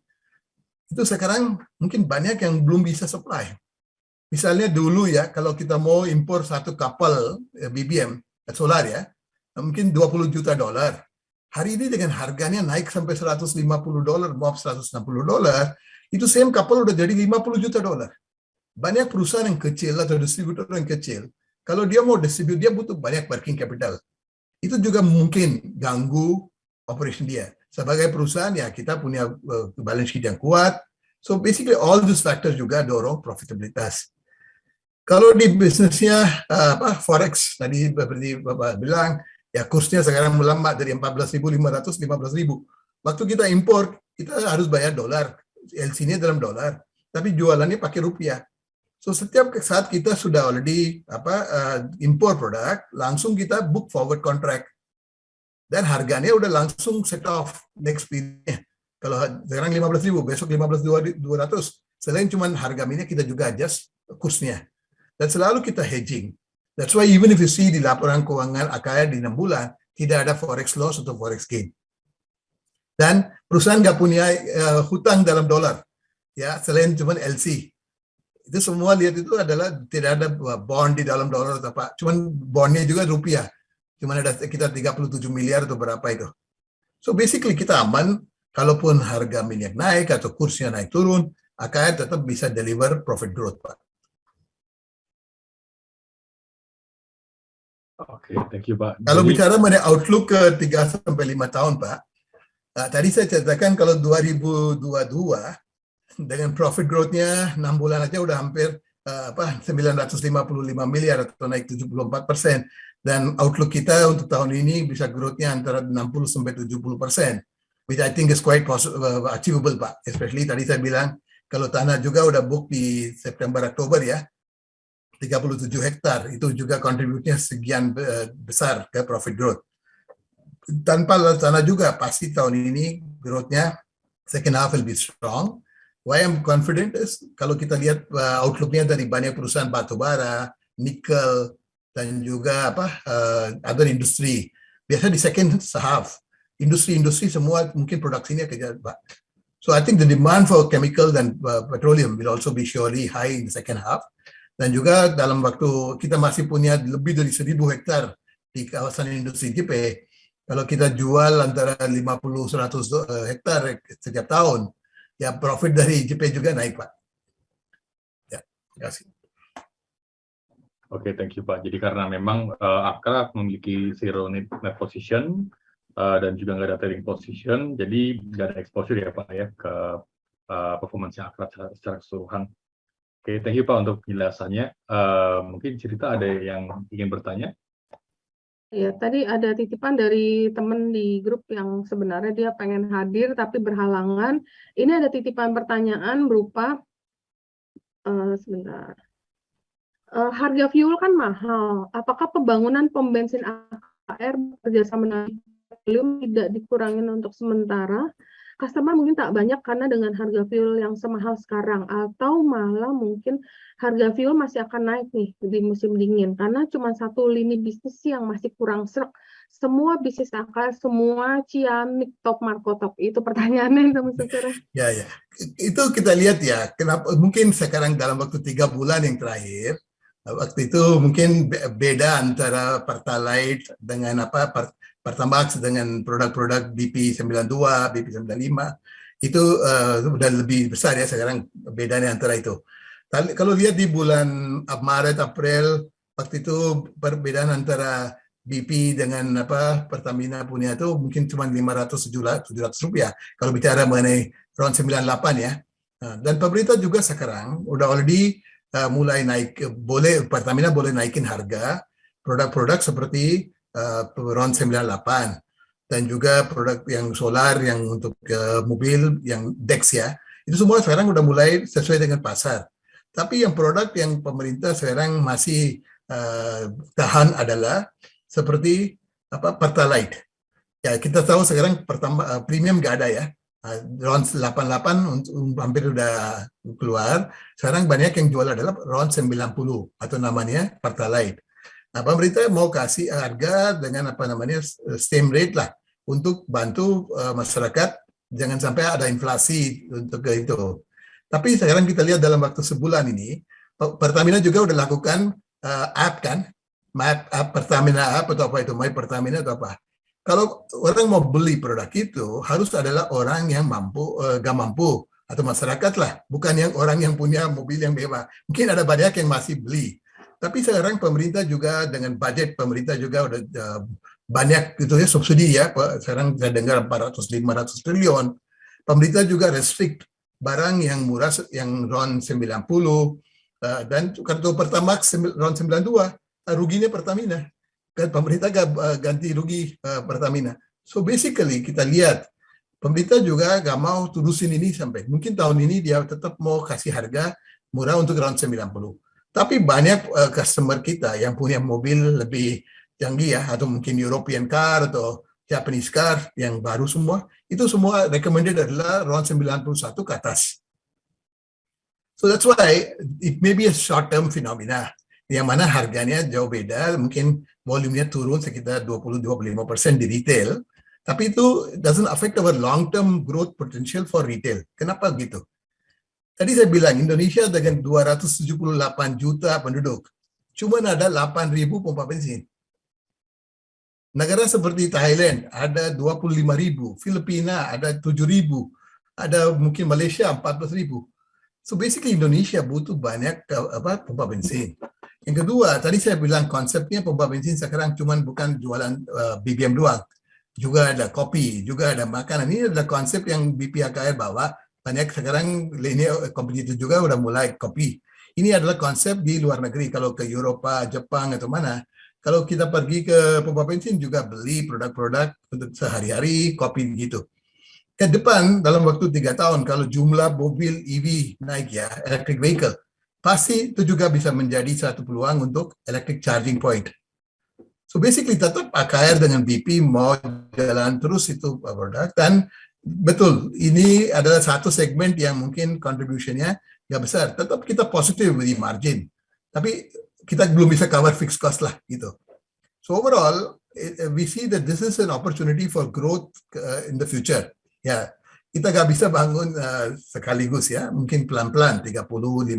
Itu sekarang mungkin banyak yang belum bisa supply. Misalnya dulu ya, kalau kita mau impor satu kapal BBM solar ya, mungkin $20 juta. Hari ini dengan harganya naik sampai $150, maaf $160, itu same kapal udah jadi $50 juta. Banyak perusahaan yang kecil atau distributor yang kecil, kalau dia mau distribute, dia butuh banyak working capital. Itu juga mungkin ganggu operation dia. Sebagai perusahaan ya kita punya balance sheet yang kuat. So basically all these factors juga dorong profitabilitas. Kalau di bisnisnya forex, tadi seperti Bapak bilang, ya kursnya sekarang melambat dari 14.500 15.000. Waktu kita impor, kita harus bayar dolar, LC-nya dalam dolar, tapi jualannya pakai rupiah. So setiap saat kita sudah already impor produk, langsung kita book forward contract. Dan harganya udah langsung set off next period-nya. Kalau sekarang 15.000, besok 15.200. Selain cuma harga minyak, kita juga adjust kursnya. Dan selalu kita hedging. That's why even if you see di laporan keuangan AKR di 6 bulan, tidak ada forex loss atau forex gain. Dan perusahaan nggak punya hutang dalam dolar, ya selain cuma LC. Itu semua lihat itu adalah tidak ada bond di dalam dolar atau apa. Cuman bondnya juga rupiah. Cuman ada kita 37 miliar atau berapa itu. So basically kita aman, kalaupun harga minyak naik atau kursnya naik turun, AKR tetap bisa deliver profit growth, Pak. Oke, thank you, Pak. Kalau bicara mengenai outlook ke 3 sampai 5 tahun, Pak, tadi saya ceritakan kalau 2022 dengan profit growth-nya 6 bulan aja udah hampir 955 miliar atau naik 74%. Dan outlook kita untuk tahun ini bisa growth-nya antara 60 sampai 70%, which I think is quite achievable, Pak. Especially tadi saya bilang kalau tanah juga udah book di September Oktober ya. 37 hektar, itu juga kontribusinya sekian besar ke profit growth. Tanpa tanah juga, pasti tahun ini growth-nya second half will be strong. Why I'm confident is, kalau kita lihat outlook-nya dari banyak perusahaan batubara, nikel, dan juga other industry. Biasanya di second half, industri semua mungkin produksinya kejar, Pak. So I think the demand for chemical dan petroleum will also be surely high in the second half. Dan juga dalam waktu kita masih punya lebih dari 1.000 hektar di kawasan industri JP, kalau kita jual antara 50-100 hektar setiap tahun, ya profit dari JP juga naik, Pak. Ya, terima kasih. Oke, thank you, Pak. Jadi karena memang Akra memiliki zero net position dan juga nggak ada trading position, jadi nggak ada exposure ya, Pak, ya, ke performance-nya Akra secara keseluruhan. Oke, thank you Pak untuk penjelasannya. Mungkin cerita ada yang ingin bertanya? Ya, tadi ada titipan dari teman di grup yang sebenarnya dia pengen hadir tapi berhalangan. Ini ada titipan pertanyaan berupa, sebentar. Harga fuel kan mahal. Apakah pembangunan pom bensin AKR bekerjasama dengan Petroleum tidak dikurangin untuk sementara? Customer mungkin tak banyak karena dengan harga fuel yang semahal sekarang, atau malah mungkin harga fuel masih akan naik nih di musim dingin karena cuma satu lini bisnis yang masih kurang serk. Semua bisnis AKR, semua ciamik top marco top. Itu pertanyaannya teman saudara. Ya, ya. Itu kita lihat ya, kenapa mungkin sekarang dalam waktu 3 bulan yang terakhir, waktu itu mungkin beda antara Pertalite dengan Pertamax dengan produk-produk BP92, BP95 itu udah lebih besar ya sekarang bedanya antara itu. Kalau lihat di bulan Maret, April, waktu itu perbedaan antara BP dengan Pertamina punya itu mungkin cuma 500-700 rupiah kalau bicara mengenai round 98 ya. Dan pemerintah juga sekarang udah already mulai naik, Pertamina boleh naikin harga produk-produk seperti round 98 dan juga produk yang solar yang untuk mobil yang Dex ya. Itu semua sekarang udah mulai sesuai dengan pasar. Tapi yang produk yang pemerintah sekarang masih tahan adalah seperti Pertalite. Ya, kita tahu sekarang premium nggak ada ya. Round 88 hampir udah keluar. Sekarang banyak yang jual adalah round 90 atau namanya Pertalite. Nah, pemerintah mau kasih harga dengan same rate lah untuk bantu masyarakat jangan sampai ada inflasi untuk itu. Tapi sekarang kita lihat dalam waktu sebulan ini, Pertamina juga udah lakukan app kan, app Pertamina app atau apa itu, My Pertamina atau apa. Kalau orang mau beli produk itu harus adalah orang yang mampu, gak mampu atau masyarakat lah, bukan yang orang yang punya mobil yang mewah. Mungkin ada banyak yang masih beli. Tapi sekarang pemerintah juga dengan budget pemerintah juga udah banyak gitu ya subsidi ya. Sekarang saya dengar 400-500 triliun. Pemerintah juga restrict barang yang murah yang round 90 dan kartu Pertamax round 92 ruginya Pertamina. Kan pemerintah ganti rugi Pertamina. So basically kita lihat pemerintah juga gak mau turusin ini sampai mungkin tahun ini dia tetap mau kasih harga murah untuk round 90. Tapi banyak customer kita yang punya mobil lebih canggih ya, atau mungkin European car atau Japanese car yang baru semua, itu semua recommended adalah round 91 ke atas. So that's why it may be a short-term phenomena, yang mana harganya jauh beda, mungkin volumenya turun sekitar 20-25% di retail, tapi itu doesn't affect our long-term growth potential for retail. Kenapa gitu? Tadi saya bilang Indonesia dengan 278 juta penduduk, cuma ada 8.000 pompa bensin. Negara seperti Thailand ada 25.000, Filipina ada 7.000, ada mungkin Malaysia 14.000. So basically Indonesia butuh banyak pompa bensin. Yang kedua, tadi saya bilang konsepnya pompa bensin sekarang bukan jualan BBM doang, juga ada kopi, juga ada makanan. Ini adalah konsep yang BPAKR bawa. Banyak sekarang lini kompetitor juga udah mulai kopi. Ini adalah konsep di luar negeri. Kalau ke Eropa, Jepang atau mana, kalau kita pergi ke pompa bensin juga beli produk-produk untuk sehari-hari kopi gitu. Ke depan dalam waktu 3 tahun kalau jumlah mobil EV naik ya, electric vehicle, pasti itu juga bisa menjadi satu peluang untuk electric charging point. So basically tetap AKR dengan BP mau jalan terus itu produk dan betul, ini adalah satu segmen yang mungkin contribution-nya nggak besar. Tetap kita positif di margin, tapi kita belum bisa cover fixed cost lah gitu. So overall, we see that this is an opportunity for growth in the future. Ya, kita nggak bisa bangun sekaligus ya, mungkin pelan-pelan 30, 50.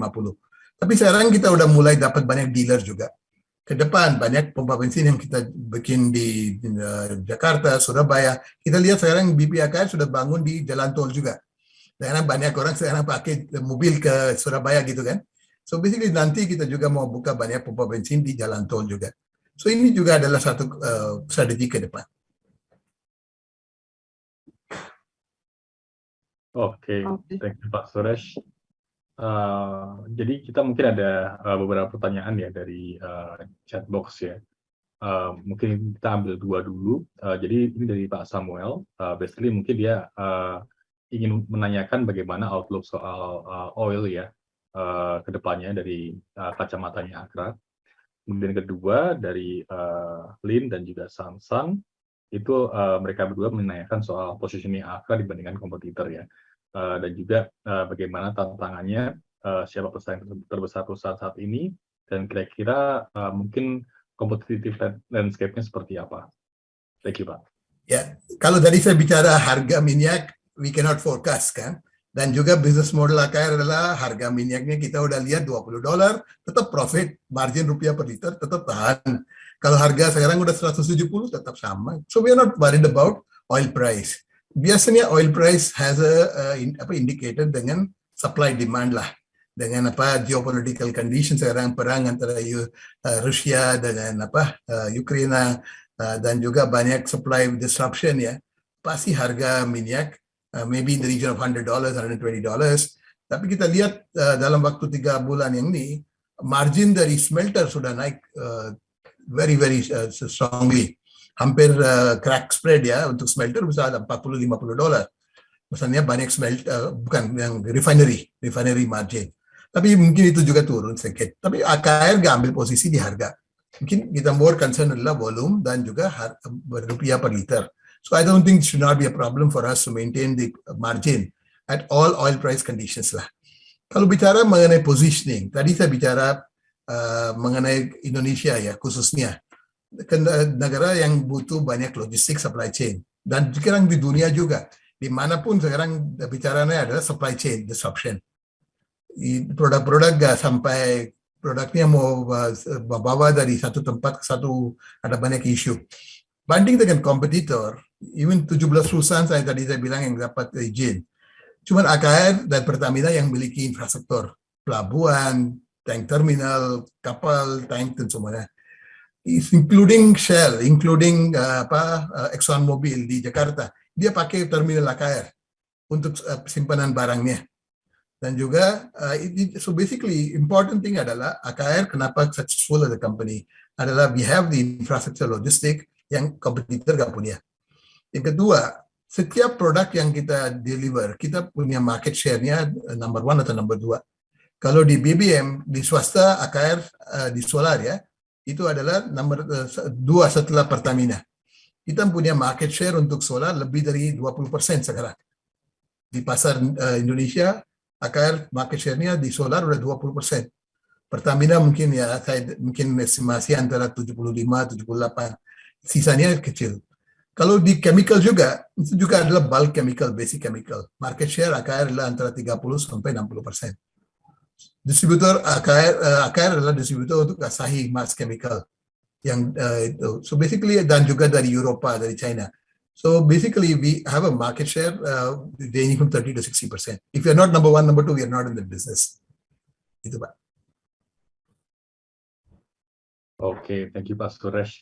Tapi sekarang kita udah mulai dapat banyak dealer juga. Ke depan banyak pompa bensin yang kita bikin di Jakarta, Surabaya. Kita lihat sekarang BPAKR sudah bangun di jalan tol juga. Karena banyak orang sekarang pakai mobil ke Surabaya gitu kan. So basically nanti kita juga mau buka banyak pompa bensin di jalan tol juga. So ini juga adalah satu strategi ke depan. Oke, Oke. thank you Pak Suresh. Jadi kita mungkin ada beberapa pertanyaan ya dari chat box ya. Mungkin kita ambil 2 dulu. Jadi ini dari Pak Samuel. Basically mungkin dia ingin menanyakan bagaimana outlook soal oil ya ke depannya dari kacamatanya Akra. Kemudian kedua dari Lin dan juga Samsung itu mereka berdua menanyakan soal positioning Akra dibandingkan kompetitor ya. Dan juga bagaimana tantangannya, siapa pesaing terbesar perusahaan saat ini, dan kira-kira mungkin competitive landscape-nya seperti apa. Thank you, Pak. Ya, kalau tadi saya bicara harga minyak, we cannot forecast kan. Dan juga business model AKR adalah harga minyaknya kita udah lihat $20, tetap profit, margin rupiah per liter tetap tahan. Kalau harga sekarang udah 170 tetap sama. So we are not worried about oil price. Biasanya oil price has a indicator dengan supply demand lah. Dengan geopolitical condition sekarang perang antara Rusia dengan Ukraina dan juga banyak supply disruption ya, pasti harga minyak maybe in the region of $100, $120. Tapi kita lihat dalam waktu 3 bulan yang ini margin dari smelter sudah naik very strongly. Hampir crack spread ya untuk smelter bisa ada $40-50. Misalnya banyak bukan yang refinery margin. Tapi mungkin itu juga turun sedikit. Tapi AKR nggak ambil posisi di harga. Mungkin kita more concern adalah volume dan juga rupiah per liter. So I don't think it should not be a problem for us to maintain the margin at all oil price conditions lah. Kalau bicara mengenai positioning, tadi saya bicara mengenai Indonesia ya khususnya. Negara yang butuh banyak logistik supply chain. Dan sekarang di dunia juga. Dimanapun sekarang bicaranya adalah supply chain disruption. Produk-produk nggak sampai produknya mau bawa dari satu tempat ke satu, ada banyak isu. Banding dengan kompetitor, even 17 perusahaan saya bilang yang dapat izin. Cuman AKR dan Pertamina yang memiliki infrastruktur, pelabuhan, tank terminal, kapal, tank dan semuanya. Including Shell, including Exxon Mobil di Jakarta, dia pakai terminal AKR untuk simpanan barangnya. Dan juga, so basically important thing adalah AKR kenapa successful as a company adalah we have the infrastructure logistik yang kompetitor nggak punya. Yang kedua, setiap produk yang kita deliver, kita punya market share-nya number 1 atau number 2. Kalau di BBM, di swasta AKR di solar ya, itu adalah nomor 2 setelah Pertamina. Kita punya market share untuk solar lebih dari 20% sekarang. Di pasar Indonesia, AKR market share-nya di solar udah 20%. Pertamina mungkin ya, mungkin estimasi antara 75-78. Sisanya kecil. Kalau di chemical juga, itu juga adalah bulk chemical, basic chemical. Market share AKR adalah antara 30-60%. Distributor AKR adalah distributor untuk Asahi Mass Chemical. Yang itu. So basically, dan juga dari Eropa, dari China. So basically, we have a market share ranging from 30-60%. If you're not number 1, number 2, we are not in the business. Itu Pak. Oke, thank you Pak Suresh.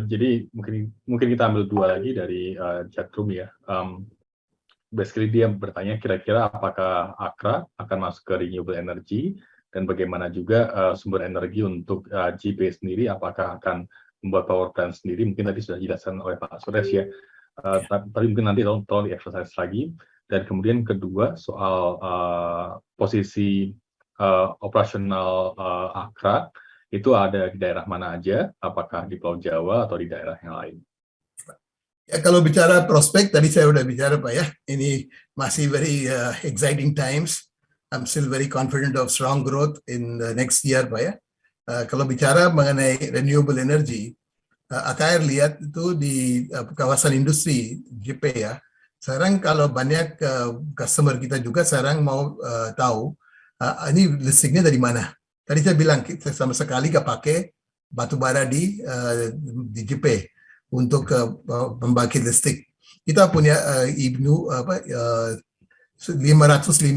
Jadi mungkin kita ambil 2 lagi dari chatroom ya. Basically dia bertanya kira-kira apakah Akra akan masuk ke renewable energy dan bagaimana juga sumber energi untuk GP sendiri, apakah akan membuat power plant sendiri. Mungkin tadi sudah dijelaskan oleh Pak Suresh ya. Tapi mungkin nanti tolong di-exercise lagi. Dan kemudian kedua soal posisi operasional Akra itu ada di daerah mana aja, apakah di Pulau Jawa atau di daerah yang lain? Ya, kalau bicara prospek, tadi saya udah bicara Pak ya, ini masih very exciting times. I'm still very confident of strong growth in the next year Pak ya. Kalau bicara mengenai renewable energy, AKR lihat itu di kawasan industri JP ya. Sekarang kalau banyak customer kita juga sekarang mau tahu ini listriknya dari mana. Tadi saya bilang kita sama sekali nggak pakai batu bara di JP untuk pembangkit listrik. Kita punya 515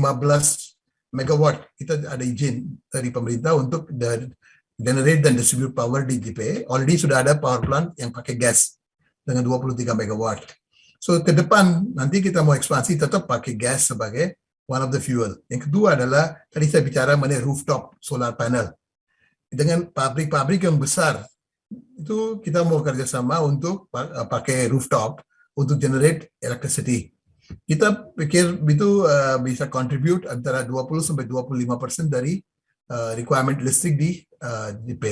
megawatt. Kita ada izin dari pemerintah untuk generate dan distribute power di JP. Already sudah ada power plant yang pakai gas dengan 23 megawatt. So ke depan nanti kita mau ekspansi tetap pakai gas sebagai one of the fuel. Yang kedua adalah tadi saya bicara mengenai rooftop solar panel. Dengan pabrik-pabrik yang besar itu kita mau kerjasama untuk pakai rooftop untuk generate electricity. Kita pikir itu bisa contribute antara 20 sampai 25% dari requirement listrik di JP.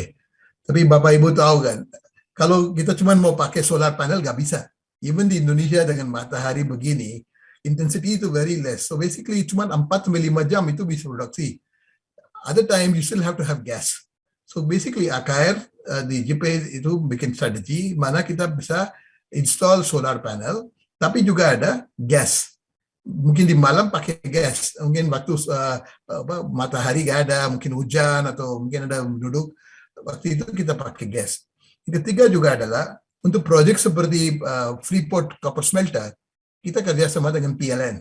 Tapi Bapak Ibu tahu kan, kalau kita cuma mau pakai solar panel nggak bisa. Even di Indonesia dengan matahari begini, intensity itu very less. So basically cuma 4 sampai 5 jam itu bisa produksi. Other time you still have to have gas. So basically AKR di JP itu bikin strategi mana kita bisa install solar panel, tapi juga ada gas. Mungkin di malam pakai gas, mungkin waktu matahari nggak ada, mungkin hujan atau mungkin ada duduk, waktu itu kita pakai gas. Yang ketiga juga adalah untuk proyek seperti Freeport Copper Smelter, kita kerjasama dengan PLN.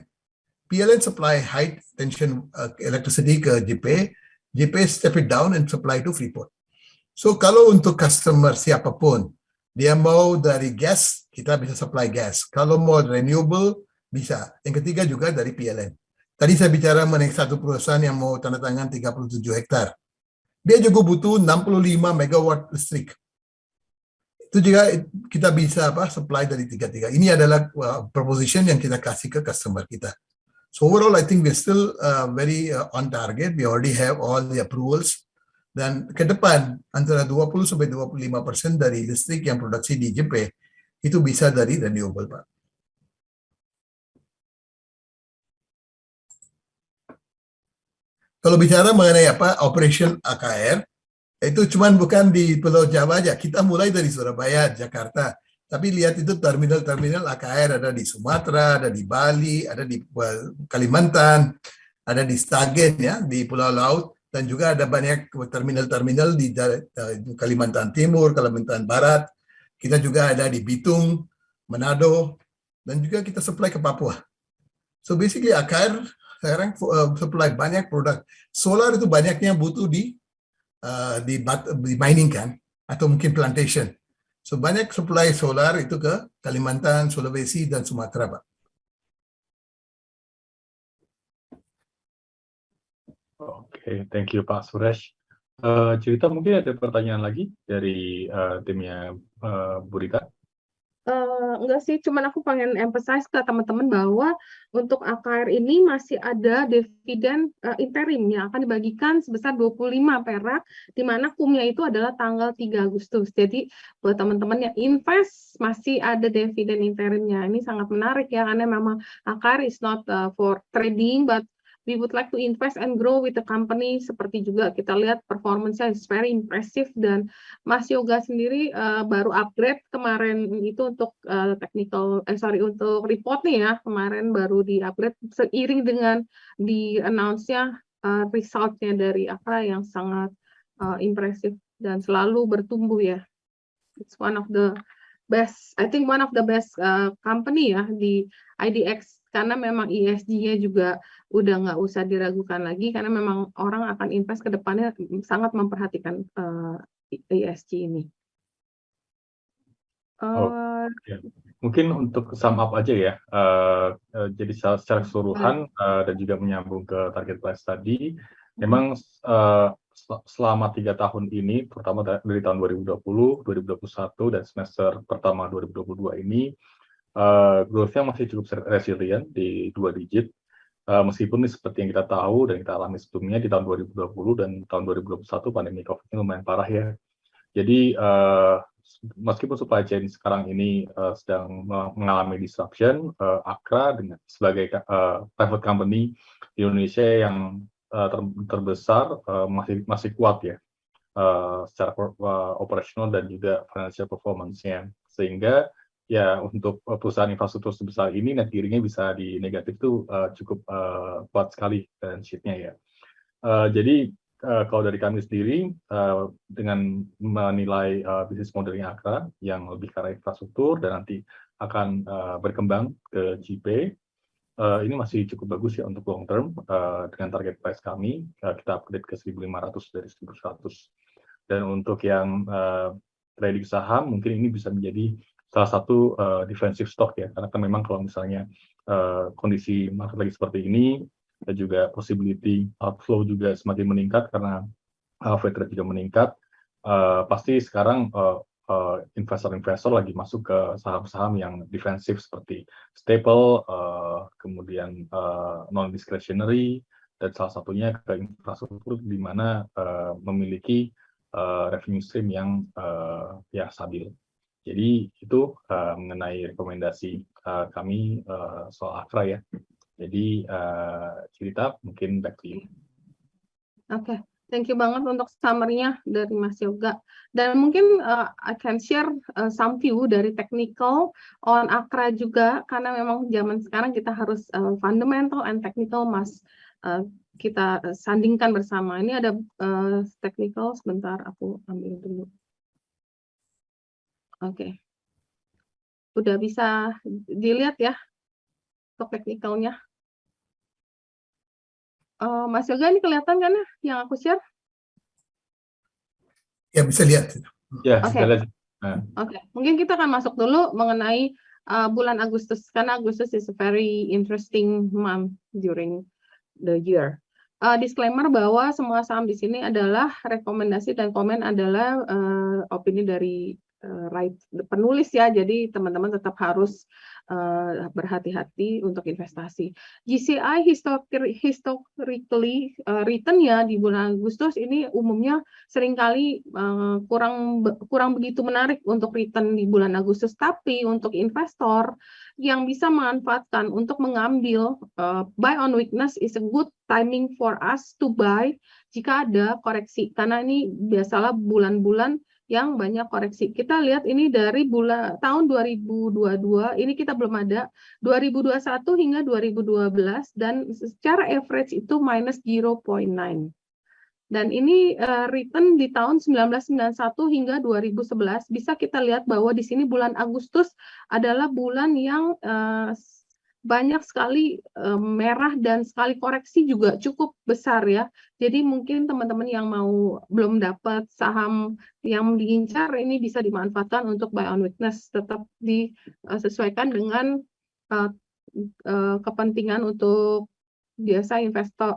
PLN supply high tension electricity ke JP, JP step it down and supply to Freeport. So kalau untuk customer siapapun, dia mau dari gas, kita bisa supply gas. Kalau mau renewable, bisa. Yang ketiga juga dari PLN. Tadi saya bicara mengenai satu perusahaan yang mau tanda tangan 37 hektar. Dia juga butuh 65 megawatt listrik. Itu juga kita bisa supply dari tiga-tiga. Ini adalah proposition yang kita kasih ke customer kita. So overall, I think we're still very on target. We already have all the approvals. Dan ke depan antara 20 sampai 25% dari listrik yang produksi di JP itu bisa dari renewable, Pak. Kalau bicara mengenai operation AKR, itu cuman bukan di Pulau Jawa aja. Kita mulai dari Surabaya, Jakarta. Tapi lihat itu terminal-terminal AKR ada di Sumatera, ada di Bali, ada di Kalimantan, ada di Sragen ya, di Pulau Laut, dan juga ada banyak terminal-terminal di Kalimantan Timur, Kalimantan Barat. Kita juga ada di Bitung, Manado, dan juga kita supply ke Papua. So basically AKR sekarang supply banyak produk. Solar itu banyaknya butuh di mining kan, atau mungkin plantation. So banyak supply solar itu ke Kalimantan, Sulawesi, dan Sumatera, Pak. Oke, thank you Pak Suresh. Cerita mungkin ada pertanyaan lagi dari timnya Bu Rita? Enggak sih, cuman aku pengen emphasize ke teman-teman bahwa untuk AKR ini masih ada dividen interim yang akan dibagikan sebesar 25 perak, di mana kumnya itu adalah tanggal 3 Agustus. Jadi buat teman-teman yang invest masih ada dividen interimnya. Ini sangat menarik ya, karena memang AKR is not for trading, but we would like to invest and grow with the company. Seperti juga kita lihat performance-nya is very impressive, dan Mas Yoga sendiri baru upgrade kemarin itu untuk untuk report nih ya, kemarin baru di-upgrade seiring dengan di-announce-nya result-nya dari AKRA yang sangat impressive dan selalu bertumbuh ya. It's one of the best, I think one of the best company ya di IDX, karena memang ESG-nya juga udah nggak usah diragukan lagi, karena memang orang akan invest ke depannya sangat memperhatikan ESG ini. Ya. Mungkin untuk sum up aja ya, jadi secara keseluruhan dan juga menyambung ke target price tadi, memang selama 3 tahun ini, terutama dari tahun 2020, 2021, dan semester pertama 2022 ini, growth-nya masih cukup resilient di 2 digit, meskipun seperti yang kita tahu dan kita alami sebelumnya di tahun 2020 dan tahun 2021 pandemi COVID-19 lumayan parah ya. Jadi meskipun supply chain sekarang ini sedang mengalami disruption, AKRA dengan sebagai private company di Indonesia yang terbesar masih kuat ya secara operational dan juga financial performance-nya, sehingga ya untuk perusahaan infrastruktur sebesar ini net gearing-nya bisa di negatif itu cukup kuat sekali balance sheet-nya ya. Jadi kalau dari kami sendiri dengan menilai bisnis modelnya AKRA yang lebih ke arah infrastruktur dan nanti akan berkembang ke JP, ini masih cukup bagus ya untuk long term. Dengan target price kami kita upgrade ke 1.500 dari 1.100. Dan untuk yang trading saham mungkin ini bisa menjadi salah satu defensive stock ya, karena kan memang kalau misalnya kondisi market lagi seperti ini, dan juga possibility outflow juga semakin meningkat karena Fed rate juga meningkat, pasti sekarang investor-investor lagi masuk ke saham-saham yang defensif seperti staple, kemudian non-discretionary, dan salah satunya ke infrastruktur di mana memiliki revenue stream yang stabil. Jadi itu mengenai rekomendasi kami soal Akra ya. Jadi cerita mungkin back to you. Oke, thank you banget untuk summary-nya dari Mas Yoga. Dan mungkin I can share some view dari technical on Akra juga, karena memang zaman sekarang kita harus fundamental and technical kita sandingkan bersama. Ini ada technical, sebentar aku ambil dulu. Oke. Udah bisa dilihat ya untuk technical-nya. Mas Yoga, ini kelihatan kan ya yang aku share? Ya, bisa lihat. Ya, Oke. Nah. Oke, mungkin kita akan masuk dulu mengenai bulan Agustus, karena Agustus is a very interesting month during the year. Disclaimer bahwa semua saham di sini adalah rekomendasi dan komen adalah opini dari penulis ya, jadi teman-teman tetap harus berhati-hati untuk investasi. GCI historically return ya di bulan Agustus ini umumnya seringkali kurang begitu menarik untuk return di bulan Agustus, tapi untuk investor yang bisa memanfaatkan untuk mengambil buy on weakness is a good timing for us to buy jika ada koreksi, karena ini biasalah bulan-bulan yang banyak koreksi. Kita lihat ini dari tahun 2022, ini kita belum ada, 2021 hingga 2012, dan secara average itu minus 0.9. Dan ini return di tahun 1991 hingga 2011, bisa kita lihat bahwa di sini bulan Agustus adalah bulan yang banyak sekali merah dan sekali koreksi juga cukup besar ya. Jadi mungkin teman-teman yang belum dapat saham yang diincar ini bisa dimanfaatkan untuk buy on weakness, tetap disesuaikan dengan kepentingan untuk biasa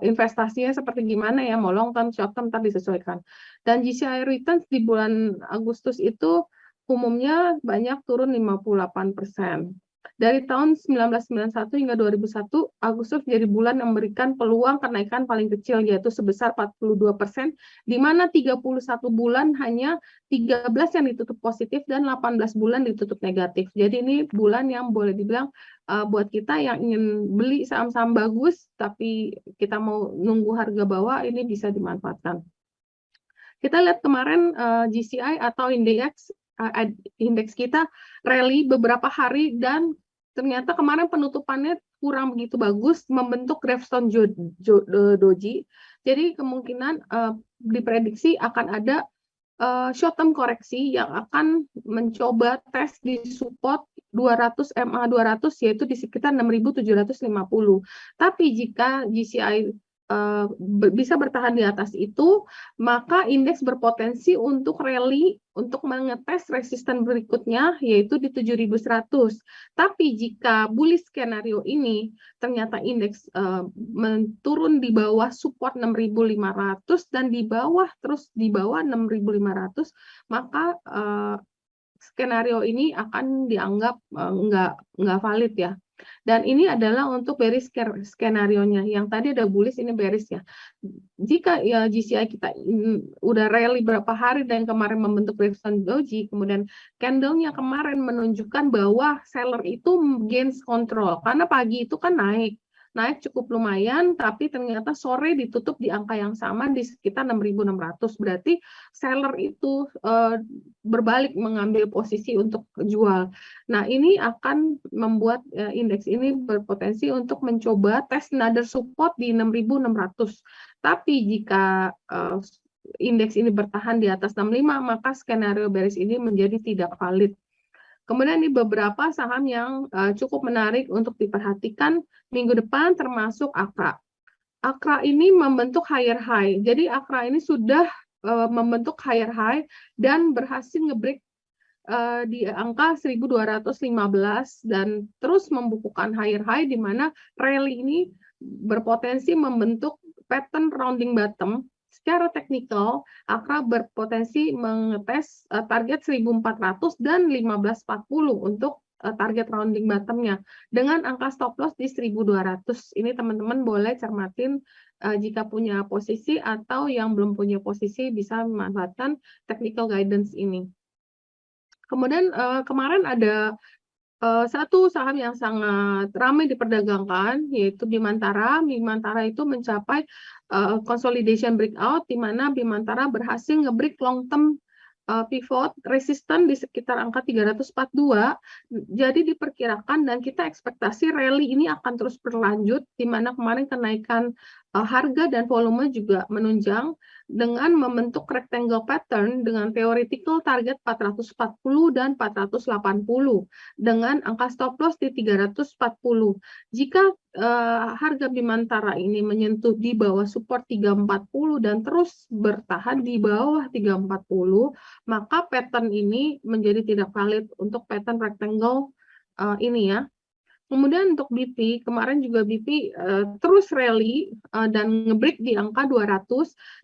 investasinya seperti gimana ya, mau long term, short term, tadi disesuaikan. Dan GCI returns di bulan Agustus itu umumnya banyak turun 58%. Dari tahun 1991 hingga 2001, Agustus jadi bulan yang memberikan peluang kenaikan paling kecil, yaitu sebesar 42%, di mana 31 bulan hanya 13 yang ditutup positif dan 18 bulan ditutup negatif. Jadi ini bulan yang boleh dibilang buat kita yang ingin beli saham-saham bagus, tapi kita mau nunggu harga bawah, ini bisa dimanfaatkan. Kita lihat kemarin GCI atau indeks kita rally beberapa hari, dan ternyata kemarin penutupannya kurang begitu bagus, membentuk gravestone doji. Jadi kemungkinan diprediksi akan ada short term koreksi yang akan mencoba tes di support 200 MA 200, yaitu di sekitar 6.750. Tapi jika GCI bisa bertahan di atas itu, maka indeks berpotensi untuk rally untuk mengetes resisten berikutnya, yaitu di 7.100. Tapi jika bullish skenario ini ternyata indeks menurun di bawah support 6.500 dan di bawah 6.500, maka skenario ini akan dianggap nggak valid ya. Dan ini adalah untuk bearish skenario-nya. Yang tadi ada bullish, ini bearish ya. Jika ya GCI kita udah rally berapa hari dan kemarin membentuk gravestone doji, kemudian candle-nya kemarin menunjukkan bahwa seller itu gains control, karena pagi itu kan naik cukup lumayan, tapi ternyata sore ditutup di angka yang sama di sekitar 6.600. Berarti seller itu berbalik mengambil posisi untuk jual. Nah, ini akan membuat indeks ini berpotensi untuk mencoba tes another support di 6.600. Tapi jika indeks ini bertahan di atas 65, maka skenario bearish ini menjadi tidak valid. Kemudian di beberapa saham yang cukup menarik untuk diperhatikan minggu depan, termasuk Akra. Akra ini membentuk higher high. Jadi Akra ini sudah membentuk higher high dan berhasil nge-break di angka 1215 dan terus membukukan higher high di mana rally ini berpotensi membentuk pattern rounding bottom. Secara teknikal, AKRA berpotensi mengetes target 1400 dan 1540 untuk target rounding bottomnya dengan angka stop loss di 1200. Ini teman-teman boleh cermatin jika punya posisi atau yang belum punya posisi bisa memanfaatkan technical guidance ini. Kemudian kemarin ada satu saham yang sangat ramai diperdagangkan, yaitu Bimantara. Bimantara itu mencapai consolidation breakout, di mana Bimantara berhasil nge-break long term pivot resisten di sekitar angka 342. Jadi diperkirakan dan kita ekspektasi rally ini akan terus berlanjut, di mana kemarin kenaikan harga dan volume juga menunjang dengan membentuk rectangle pattern dengan theoretical target 440 dan 480 dengan angka stop loss di 340. Jika harga Bimantara ini menyentuh di bawah support 340 dan terus bertahan di bawah 340, maka pattern ini menjadi tidak valid untuk pattern rectangle ini ya. Kemudian untuk BP, kemarin juga BP terus rally dan ngebreak di angka 200.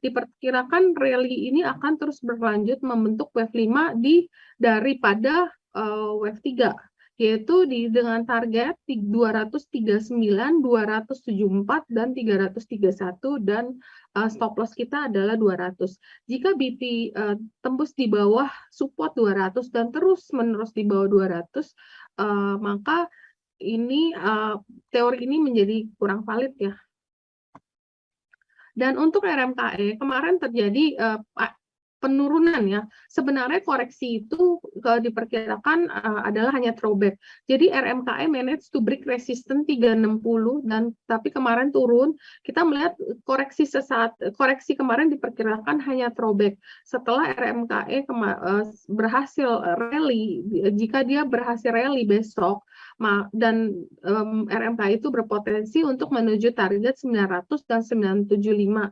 Diperkirakan rally ini akan terus berlanjut membentuk wave 5 daripada wave 3, yaitu dengan target 239, 274, dan 331, dan stop loss kita adalah 200. Jika BP tembus di bawah support 200 dan terus menerus di bawah 200, maka ini teori ini menjadi kurang valid ya. Dan untuk RMKE kemarin terjadi penurunan ya. Sebenarnya koreksi itu diperkirakan adalah hanya throwback. Jadi RMKE manage to break resistance 360 dan tapi kemarin turun. Kita melihat koreksi kemarin diperkirakan hanya throwback. Setelah RMKE berhasil rally, jika dia berhasil rally besok dan RMKE itu berpotensi untuk menuju target 900 dan 975.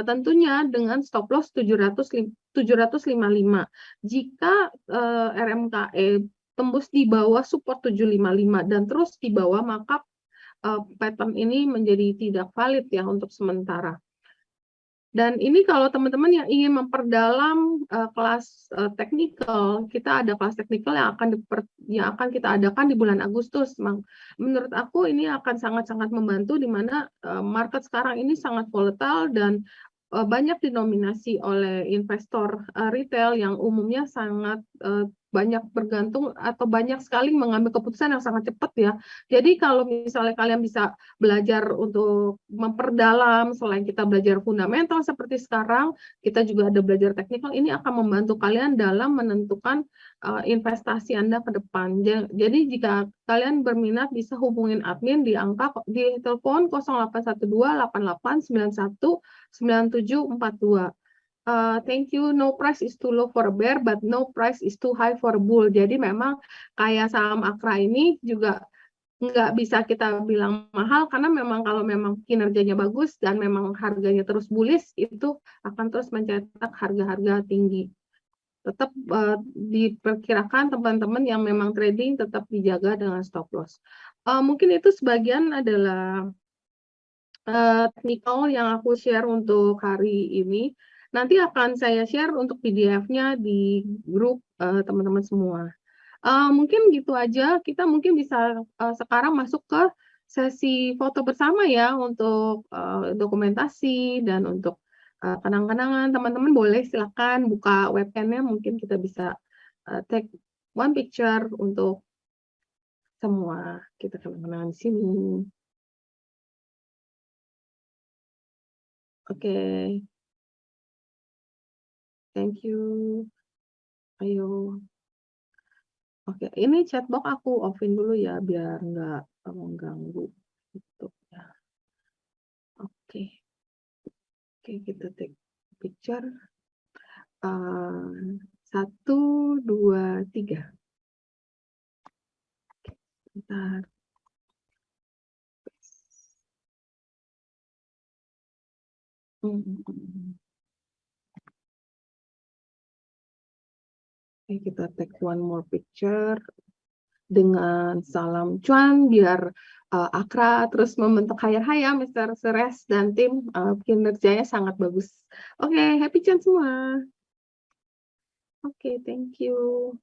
Tentunya dengan stop loss 755. Jika RMKE tembus di bawah support 755 dan terus di bawah, maka pattern ini menjadi tidak valid ya untuk sementara. Dan ini kalau teman-teman yang ingin memperdalam kelas teknikal, kita ada kelas teknikal yang akan kita adakan di bulan Agustus. Menurut aku ini akan sangat-sangat membantu di mana market sekarang ini sangat volatile dan banyak dinominasi oleh investor retail yang umumnya sangat banyak bergantung atau banyak sekali mengambil keputusan yang sangat cepat ya. Jadi kalau misalnya kalian bisa belajar untuk memperdalam, selain kita belajar fundamental seperti sekarang, kita juga ada belajar teknikal, ini akan membantu kalian dalam menentukan investasi Anda ke depan. Jadi jika kalian berminat bisa hubungin admin di telepon 0812 8891 9742. Thank you, no price is too low for a bear, but no price is too high for a bull. Jadi memang kayak saham AKRA ini juga nggak bisa kita bilang mahal, karena memang kalau memang kinerjanya bagus dan memang harganya terus bullish, itu akan terus mencetak harga-harga tinggi. Tetap diperkirakan teman-teman yang memang trading tetap dijaga dengan stop loss. Mungkin itu sebagian adalah teknikal yang aku share untuk hari ini. Nanti akan saya share untuk PDF-nya di grup teman-teman semua. Mungkin gitu aja, kita mungkin bisa sekarang masuk ke sesi foto bersama ya untuk dokumentasi dan untuk kenang-kenangan. Teman-teman boleh silakan buka webcam-nya, mungkin kita bisa take one picture untuk semua kita kenang-kenangan di sini. Oke. Thank you. Ayo. Oke, ini chatbox aku off-in dulu ya, biar nggak mengganggu. Gitu ya. Oke. Oke, kita take picture. 1, 2, 3. Bentar. Oke, kita take one more picture dengan salam cuan biar Akra terus membentuk hire ya Mr. Suresh dan tim, kinerjanya sangat bagus. Oke, happy cuan semua. Oke, thank you.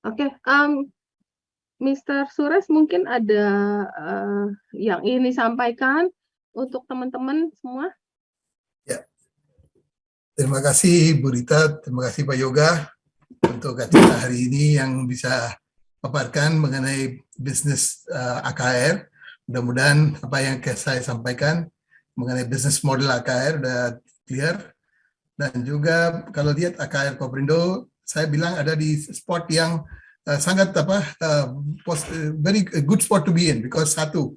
Oke, Mr. Suresh mungkin ada yang ingin disampaikan untuk teman-teman semua? Ya. Terima kasih Bu Rita, terima kasih Pak Yoga untuk acara hari ini yang bisa paparkan mengenai bisnis AKR. Mudah-mudahan apa yang saya sampaikan mengenai bisnis model AKR sudah clear. Dan juga kalau lihat AKR Koperindo, saya bilang ada di spot yang sangat very good spot to be in, because satu,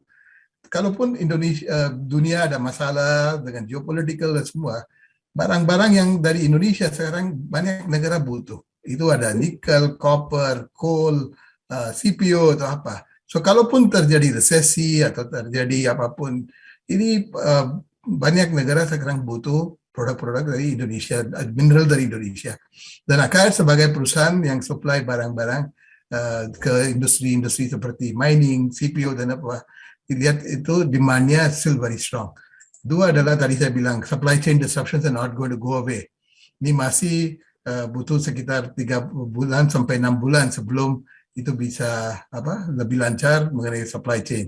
kalaupun Indonesia dunia ada masalah dengan geopolitical dan semua, barang-barang yang dari Indonesia sekarang banyak negara butuh. Itu ada nikel, copper, coal, CPO atau apa. So kalaupun terjadi resesi atau terjadi apapun, ini banyak negara sekarang butuh produk-produk dari Indonesia, mineral dari Indonesia. Dan AKR sebagai perusahaan yang supply barang-barang ke industri-industri seperti mining, CPO dan apa, dilihat itu demand-nya still very strong. Dua adalah tadi saya bilang supply chain disruptions are not going to go away. Ini masih butuh sekitar 3 bulan sampai 6 bulan sebelum itu bisa lebih lancar mengenai supply chain.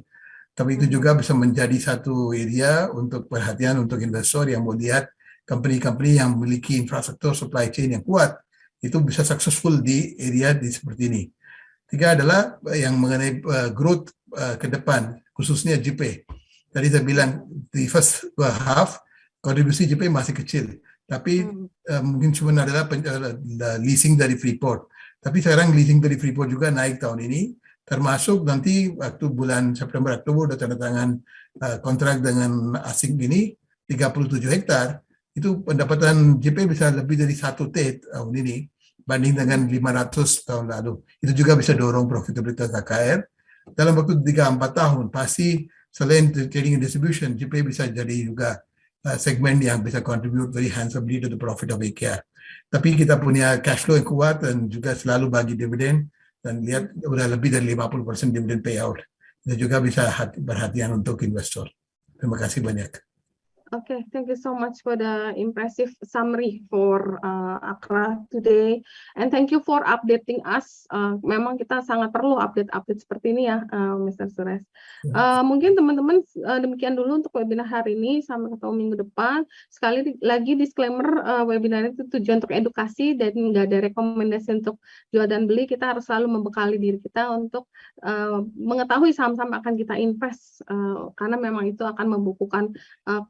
Tapi itu juga bisa menjadi satu area untuk perhatian untuk investor yang mau lihat company-company yang memiliki infrastruktur supply chain yang kuat, itu bisa successful di area seperti ini. Tiga adalah yang mengenai growth ke depan, khususnya JP. Tadi saya bilang di first half kontribusi JP masih kecil, tapi mungkin cuma adalah leasing dari Freeport. Tapi sekarang leasing dari Freeport juga naik tahun ini, termasuk nanti waktu bulan September Oktober udah tanda tangan kontrak dengan asing ini 37 hektar, itu pendapatan JP bisa lebih dari 1 T tahun ini banding dengan 500 tahun lalu. Itu juga bisa dorong profitabilitas AKR. Dalam waktu 3-4 tahun pasti selain trading and distribution, JP bisa jadi juga segmen yang bisa contribute very handsomely to the profit of AKR. Tapi kita punya cash flow yang kuat dan juga selalu bagi dividen, dan lihat udah lebih dari 50% dividen payout. Itu juga bisa perhatian untuk investor. Terima kasih banyak. Okay, thank you so much for the impressive summary for Akra today, and thank you for updating us. Memang kita sangat perlu update-update seperti ini ya, Mr. Suresh. Mungkin teman-teman demikian dulu untuk webinar hari ini. Sampai ketemu minggu depan. Sekali lagi disclaimer, webinar itu tujuan untuk edukasi dan nggak ada rekomendasi untuk jual dan beli. Kita harus selalu membekali diri kita untuk mengetahui saham-saham akan kita invest, karena memang itu akan membukukan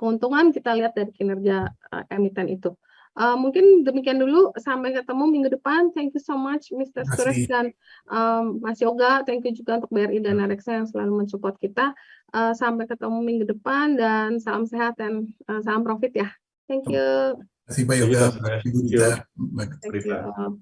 keuntungan kita lihat dari kinerja emiten itu. Mungkin demikian dulu, sampai ketemu minggu depan. Thank you so much Mr. Suresh dan Mas Yoga. Thank you juga untuk BRI dan Reksa yang selalu mensupport kita. Sampai ketemu minggu depan dan salam sehat dan salam profit ya. Thank you. Terima kasih Pak Yoga. Thank you. Thank you.